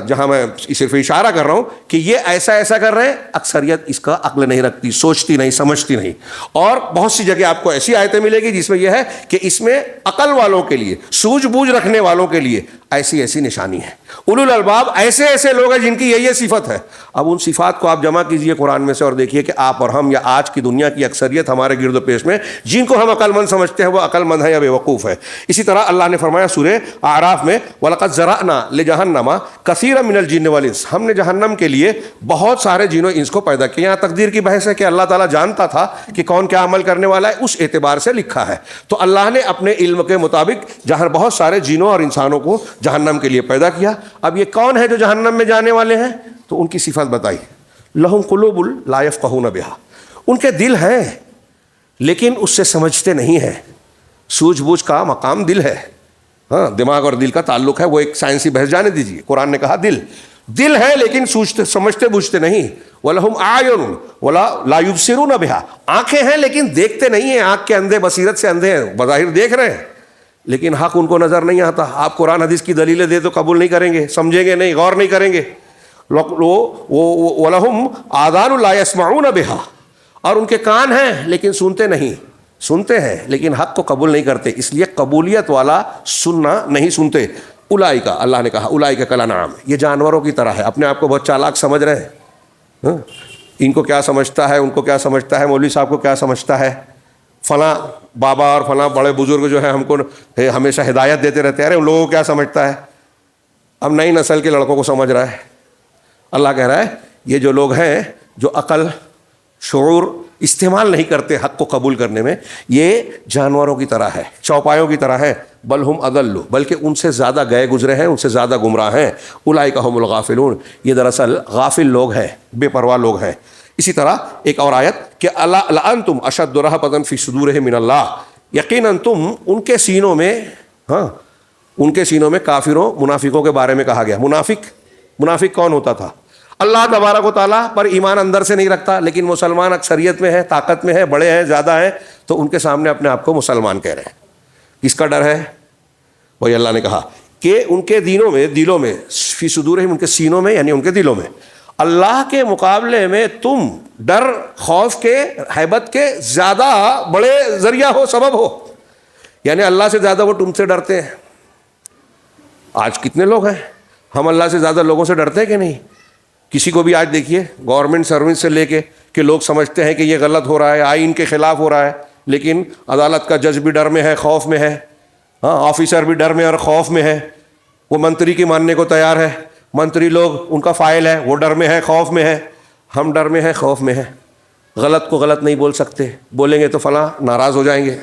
جہاں میں صرف اشارہ کر رہا ہوں کہ یہ ایسا کر رہے ہیں، اکثریت اس کا عقل نہیں رکھتی، سوچتی نہیں، سمجھتی نہیں۔ اور بہت سی جگہ آپ کو ایسی آیتیں ملے گی جس میں یہ ہے کہ اس میں عقل والوں کے لیے، سوجھ بوجھ رکھنے والوں کے لیے ایسی نشانی ہے۔ اولو الالباب ایسے لوگ ہیں جن کی یہ صفت ہے۔ اب ان صفات کو آپ جمع کیجئے قرآن میں سے اور دیکھیے کہ آپ اور ہم یا آج کی دنیا کی اکثریت ہمارے گرد و پیش میں جن کو ہم عقل مند سمجھتے ہیں وہ عقل مند ہے یا بے وقوف ہے۔ اسی طرح اللہ نے فرمایا سورہ اعراف میں وَلَقَدْ زَرَعْنَا لِجَهَنَّمَ کثیرا من الجن والانس، ہم نے جہنم کے لیے بہت سارے جن و انس کو پیدا کیا. یہاں تقدیر کی بحث ہے کہ اللہ تعالیٰ جانتا تھا کہ کون کیا عمل کرنے والا ہے، اس اعتبار سے لکھا ہے. تو اللہ نے اپنے علم کے مطابق جہاں بہت سارے جنوں اور انسانوں کو جہنم کے لیے پیدا کیا. اب یہ کون ہے جو جہنم میں جانے والے ہیں؟ تو ان کی صفت بتائی. لہم قلوب لا یفقہون بہا، ان کے دل ہیں لیکن اس سے سمجھتے نہیں ہیں. سوجھ بوجھ کا مقام دل ہے. ہاں، دماغ اور دل کا تعلق ہے، وہ ایک سائنسی بحث جانے دیجیے. قرآن نے کہا دل ہے لیکن سوچتے سمجھتے بوجھتے نہیں. وَلَهُمْ أَعْيُنٌ وَلَا لَا يُبْصِرُونَ بِهَا، آنکھیں ہیں لیکن دیکھتے نہیں ہیں. آنکھ کے اندھے بصیرت سے اندھے ہیں، بظاہر دیکھ رہے ہیں لیکن حق ان کو نظر نہیں آتا. آپ قرآن حدیث کی دلیلیں دے تو قبول نہیں کریں گے، سمجھیں گے نہیں، غور نہیں کریں گے. وَلَهُمْ آذَانٌ لَا يَسْمَعُونَ بِهَا، اور ان کے کان ہیں لیکن سنتے نہیں. سنتے ہیں لیکن حق کو قبول نہیں کرتے، اس لیے قبولیت والا سننا نہیں سنتے. اولئک، اللہ نے کہا اولئک کالانعام، یہ جانوروں کی طرح ہے. اپنے آپ کو بہت چالاک سمجھ رہے ہیں. ان کو کیا سمجھتا ہے، ان کو کیا سمجھتا ہے، مولوی صاحب کو کیا سمجھتا ہے، فلاں بابا اور فلاں بڑے بزرگ جو ہیں ہم کو ہمیشہ ہدایت دیتے رہتے ہیں، ارے ان لوگوں کو کیا سمجھتا ہے. اب نئی نسل کے لڑکوں کو سمجھ رہا ہے. اللہ کہہ رہا ہے یہ جو لوگ ہیں جو عقل شعور استعمال نہیں کرتے حق کو قبول کرنے میں، یہ جانوروں کی طرح ہے، چوپایوں کی طرح ہے. بل ہم اضل، بلکہ ان سے زیادہ گئے گزرے ہیں، ان سے زیادہ گمراہ ہیں. اولئک هم الغافلون، یہ دراصل غافل لوگ ہیں، بے پرواہ لوگ ہیں. اسی طرح ایک اور آیت کہ لأنتم اشد رہبۃ فی صدورہم من اللہ، یقیناً تم ان کے سینوں میں، ان کے سینوں میں کافروں منافقوں کے بارے میں کہا گیا. منافق کون ہوتا تھا؟ اللہ تبارک و تعالیٰ پر ایمان اندر سے نہیں رکھتا لیکن مسلمان اکثریت میں ہے، طاقت میں ہے، بڑے ہیں، زیادہ ہیں، تو ان کے سامنے اپنے آپ کو مسلمان کہہ رہے ہیں. کس کا ڈر ہے؟ وہی اللہ نے کہا کہ ان کے دلوں میں فی صدورہم، ان کے سینوں میں یعنی ان کے دلوں میں اللہ کے مقابلے میں تم ڈر خوف کے ہیبت کے زیادہ بڑے ذریعہ ہو، سبب ہو. یعنی اللہ سے زیادہ وہ تم سے ڈرتے ہیں. آج کتنے لوگ ہیں، ہم اللہ سے زیادہ لوگوں سے ڈرتے ہیں کہ نہیں؟ کسی کو بھی آج دیکھیے گورنمنٹ سروس سے لے کے کہ لوگ سمجھتے ہیں کہ یہ غلط ہو رہا ہے، آئین کے خلاف ہو رہا ہے، لیکن عدالت کا جج بھی ڈر میں ہے، خوف میں ہے. آفیسر بھی ڈر میں اور خوف میں ہے. وہ منتری کی ماننے کو تیار ہے، منتری لوگ ان کا فائل ہے، وہ ڈر میں ہے، خوف میں ہے. ہم ڈر میں ہیں، خوف میں ہیں. غلط کو غلط نہیں بول سکتے، بولیں گے تو فلاں ناراض ہو جائیں گے،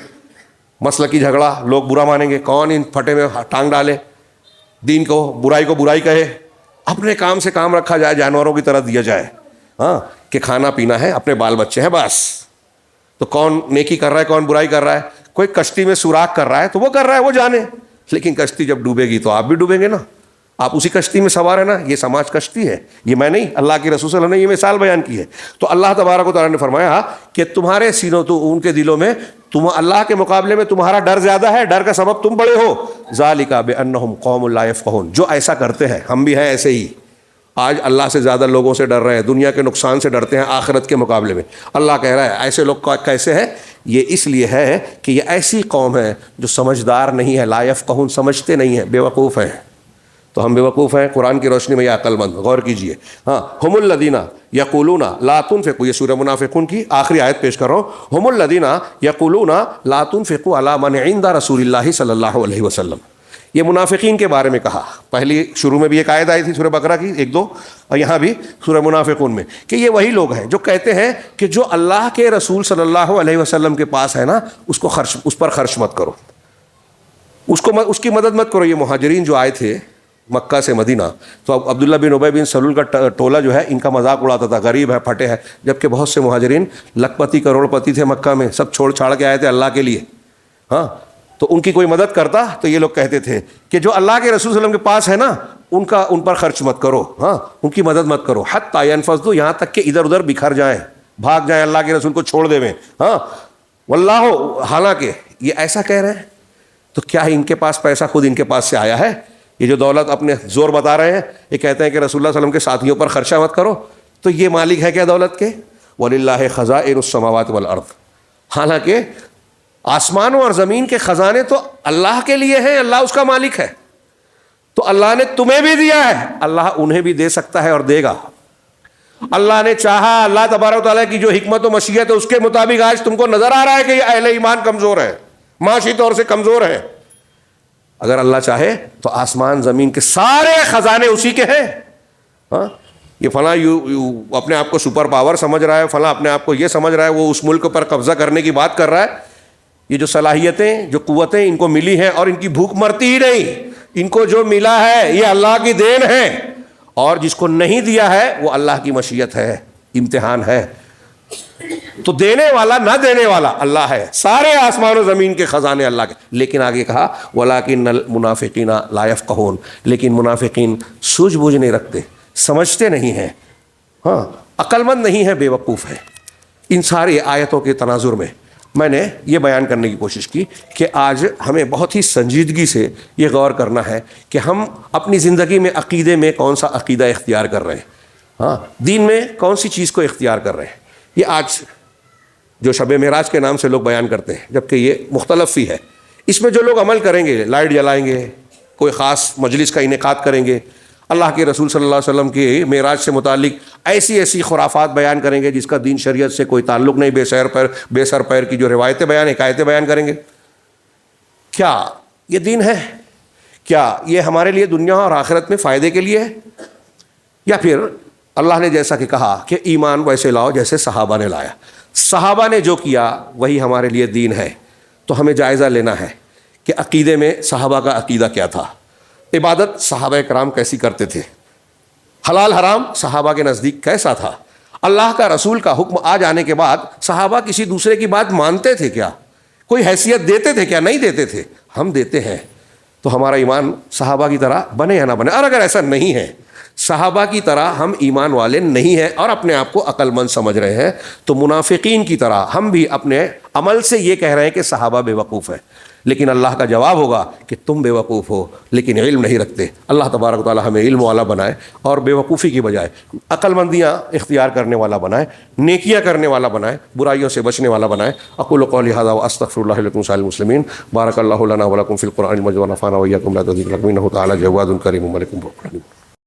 مسلکی جھگڑا، لوگ برا مانیں گے، کون ان پھٹے میں ٹانگ ڈالے، دین کو برائی کہے. اپنے کام سے کام رکھا جائے، جانوروں کی طرح دیا جائے کہ کھانا پینا ہے، اپنے بال بچے ہیں بس. تو کون نیکی کر رہا ہے، کون برائی کر رہا ہے. کوئی کشتی میں سوراخ کر رہا ہے تو وہ کر رہا ہے، وہ جانے. لیکن کشتی جب ڈوبے گی تو آپ بھی ڈوبیں گے نا. آپ اسی کشتی میں سوار ہیں نا. یہ سماج کشتی ہے، یہ میں نہیں، اللہ کے رسول صلی اللہ علیہ وسلم نے یہ مثال بیان کی ہے. تو اللہ تبارک و تعالیٰ نے فرمایا کہ تمہارے سینوں، تو ان کے دلوں میں اللہ کے مقابلے میں تمہارا ڈر زیادہ ہے، ڈر کا سبب تم بڑے ہو. ذالک بانہم قوم لا یفقہون، جو ایسا کرتے ہیں، ہم بھی ہیں ایسے ہی. آج اللہ سے زیادہ لوگوں سے ڈر رہے ہیں، دنیا کے نقصان سے ڈرتے ہیں آخرت کے مقابلے میں. اللہ کہہ رہا ہے ایسے لوگ کیسے ہیں؟ یہ اس لیے ہے کہ یہ ایسی قوم ہے جو سمجھدار نہیں ہے، لا یفقہون، سمجھتے نہیں ہیں، بے وقوف ہیں. تو ہم بے وقوف ہیں. قرآن کی روشنی میں یا عقل مند غور کیجئے. ہم الذین یقولون لا تنفقوا، یہ سورہ منافقون کی آخری آیت پیش کر رہا ہوں. ہم الذین یقولون لا تنفقوا علی من عند رسول اللہ صلی اللہ علیہ وسلم. یہ منافقین کے بارے میں کہا. پہلی شروع میں بھی ایک آیت آئی تھی سورہ بقرہ کی، ایک دو، اور یہاں بھی سورہ منافقون میں، کہ یہ وہی لوگ ہیں جو کہتے ہیں کہ جو اللہ کے رسول صلی اللہ علیہ وسلم کے پاس ہے نا، اس پر خرچ مت کرو، اس کی مدد مت کرو. یہ مہاجرین جو آئے تھے مکہ سے مدینہ، تو اب عبداللہ بن ابی بن سلول کا ٹولہ جو ہے ان کا مذاق اڑاتا تھا، غریب ہے، پھٹے ہیں. جبکہ بہت سے مہاجرین لکھپتی کروڑ پتی تھے مکہ میں، سب چھوڑ چھاڑ کے آئے تھے اللہ کے لیے. تو ان کی کوئی مدد کرتا تو یہ لوگ کہتے تھے کہ جو اللہ کے رسول صلی اللہ علیہ وسلم کے پاس ہے نا، ان پر خرچ مت کرو، ان کی مدد مت کرو. حتی ینفضوا، یہاں تک کہ ادھر ادھر بکھر جائیں، بھاگ جائیں، اللہ کے رسول کو چھوڑ دیں. واللہ، حالانکہ یہ ایسا کہہ رہے ہیں تو کیا ان کے پاس پیسہ خود ان کے پاس سے آیا ہے؟ یہ جو دولت اپنے زور بتا رہے ہیں، یہ کہتے ہیں کہ رسول اللہ صلی اللہ علیہ وسلم کے ساتھیوں پر خرچہ مت کرو، تو یہ مالک ہے کیا دولت کے؟ وَلِلَّهِ خَزَائِنُ السَّمَاوَاتِ وَالْأَرْضِ، حالانکہ آسمانوں اور زمین کے خزانے تو اللہ کے لیے ہیں، اللہ اس کا مالک ہے. تو اللہ نے تمہیں بھی دیا ہے، اللہ انہیں بھی دے سکتا ہے اور دے گا. اللہ نے چاہا، اللہ تبارک و تعالیٰ کی جو حکمت و مشیت ہے اس کے مطابق آج تم کو نظر آ رہا ہے کہ یہ اہل ایمان کمزور ہے، معاشی طور سے کمزور ہے. اگر اللہ چاہے تو آسمان زمین کے سارے خزانے اسی کے ہیں. ہاں یہ فلاں اپنے آپ کو سپر پاور سمجھ رہا ہے, فلاں اپنے آپ کو یہ سمجھ رہا ہے, وہ اس ملک پر قبضہ کرنے کی بات کر رہا ہے. یہ جو صلاحیتیں, جو قوتیں ان کو ملی ہیں اور ان کی بھوک مرتی ہی نہیں, ان کو جو ملا ہے یہ اللہ کی دین ہے, اور جس کو نہیں دیا ہے وہ اللہ کی مشیت ہے, امتحان ہے. تو دینے والا نہ دینے والا اللہ ہے, سارے آسمان و زمین کے خزانے اللہ کے. لیکن آگے کہا وَلَٰكِنَّ الْمُنَافِقِينَ لَا يَفْقَهُونَ, لیکن منافقین سوجھ بوجھ نہیں رکھتے, سمجھتے نہیں ہیں, ہاں عقل مند نہیں ہے, بے وقوف ہے. ان ساری آیتوں کے تناظر میں میں نے یہ بیان کرنے کی کوشش کی کہ آج ہمیں بہت ہی سنجیدگی سے یہ غور کرنا ہے کہ ہم اپنی زندگی میں عقیدے میں کون سا عقیدہ اختیار کر رہے ہیں, ہاں دین میں کون سی چیز کو اختیار کر رہے ہیں. یہ آج جو شب معراج کے نام سے لوگ بیان کرتے ہیں, جبکہ یہ مختلف ہی ہے, اس میں جو لوگ عمل کریں گے, لائٹ جلائیں گے, کوئی خاص مجلس کا انعقاد کریں گے, اللہ کے رسول صلی اللہ علیہ وسلم کے معراج سے متعلق ایسی ایسی خرافات بیان کریں گے جس کا دین شریعت سے کوئی تعلق نہیں, بے سر پیر کی جو روایتیں بیان, حکایتیں بیان کریں گے. کیا یہ دین ہے؟ کیا یہ ہمارے لیے دنیا اور آخرت میں فائدے کے لیے ہے, یا پھر اللہ نے جیسا کہ کہا کہ ایمان ویسے لاؤ جیسے صحابہ نے لایا, صحابہ نے جو کیا وہی ہمارے لیے دین ہے. تو ہمیں جائزہ لینا ہے کہ عقیدے میں صحابہ کا عقیدہ کیا تھا, عبادت صحابہ کرام کیسی کرتے تھے, حلال حرام صحابہ کے نزدیک کیسا تھا, اللہ کا رسول کا حکم آ جانے کے بعد صحابہ کسی دوسرے کی بات مانتے تھے کیا, کوئی حیثیت دیتے تھے کیا, نہیں دیتے تھے. ہم دیتے ہیں تو ہمارا ایمان صحابہ کی طرح بنے یا نہ بنے. اور اگر ایسا نہیں ہے, صحابہ کی طرح ہم ایمان والے نہیں ہیں اور اپنے آپ کو عقل مند سمجھ رہے ہیں, تو منافقین کی طرح ہم بھی اپنے عمل سے یہ کہہ رہے ہیں کہ صحابہ بے وقوف ہیں. لیکن اللہ کا جواب ہوگا کہ تم بے وقوف ہو لیکن علم نہیں رکھتے. اللہ تبارک و تعالی ہمیں علم والا بنائے اور بے وقوفی کی بجائے عقل مندیاں اختیار کرنے والا بنائے, نیکیاں کرنے والا بنائے, برائیوں سے بچنے والا بنائے. اقول قولی ھذا واستغفر اللہ لکم سائر المسلمین. بارک اللہ لنا ولکم فی القرآن المجید ونفعنا وإیاکم لا تزغ انه تعالی جواد کریم ملک.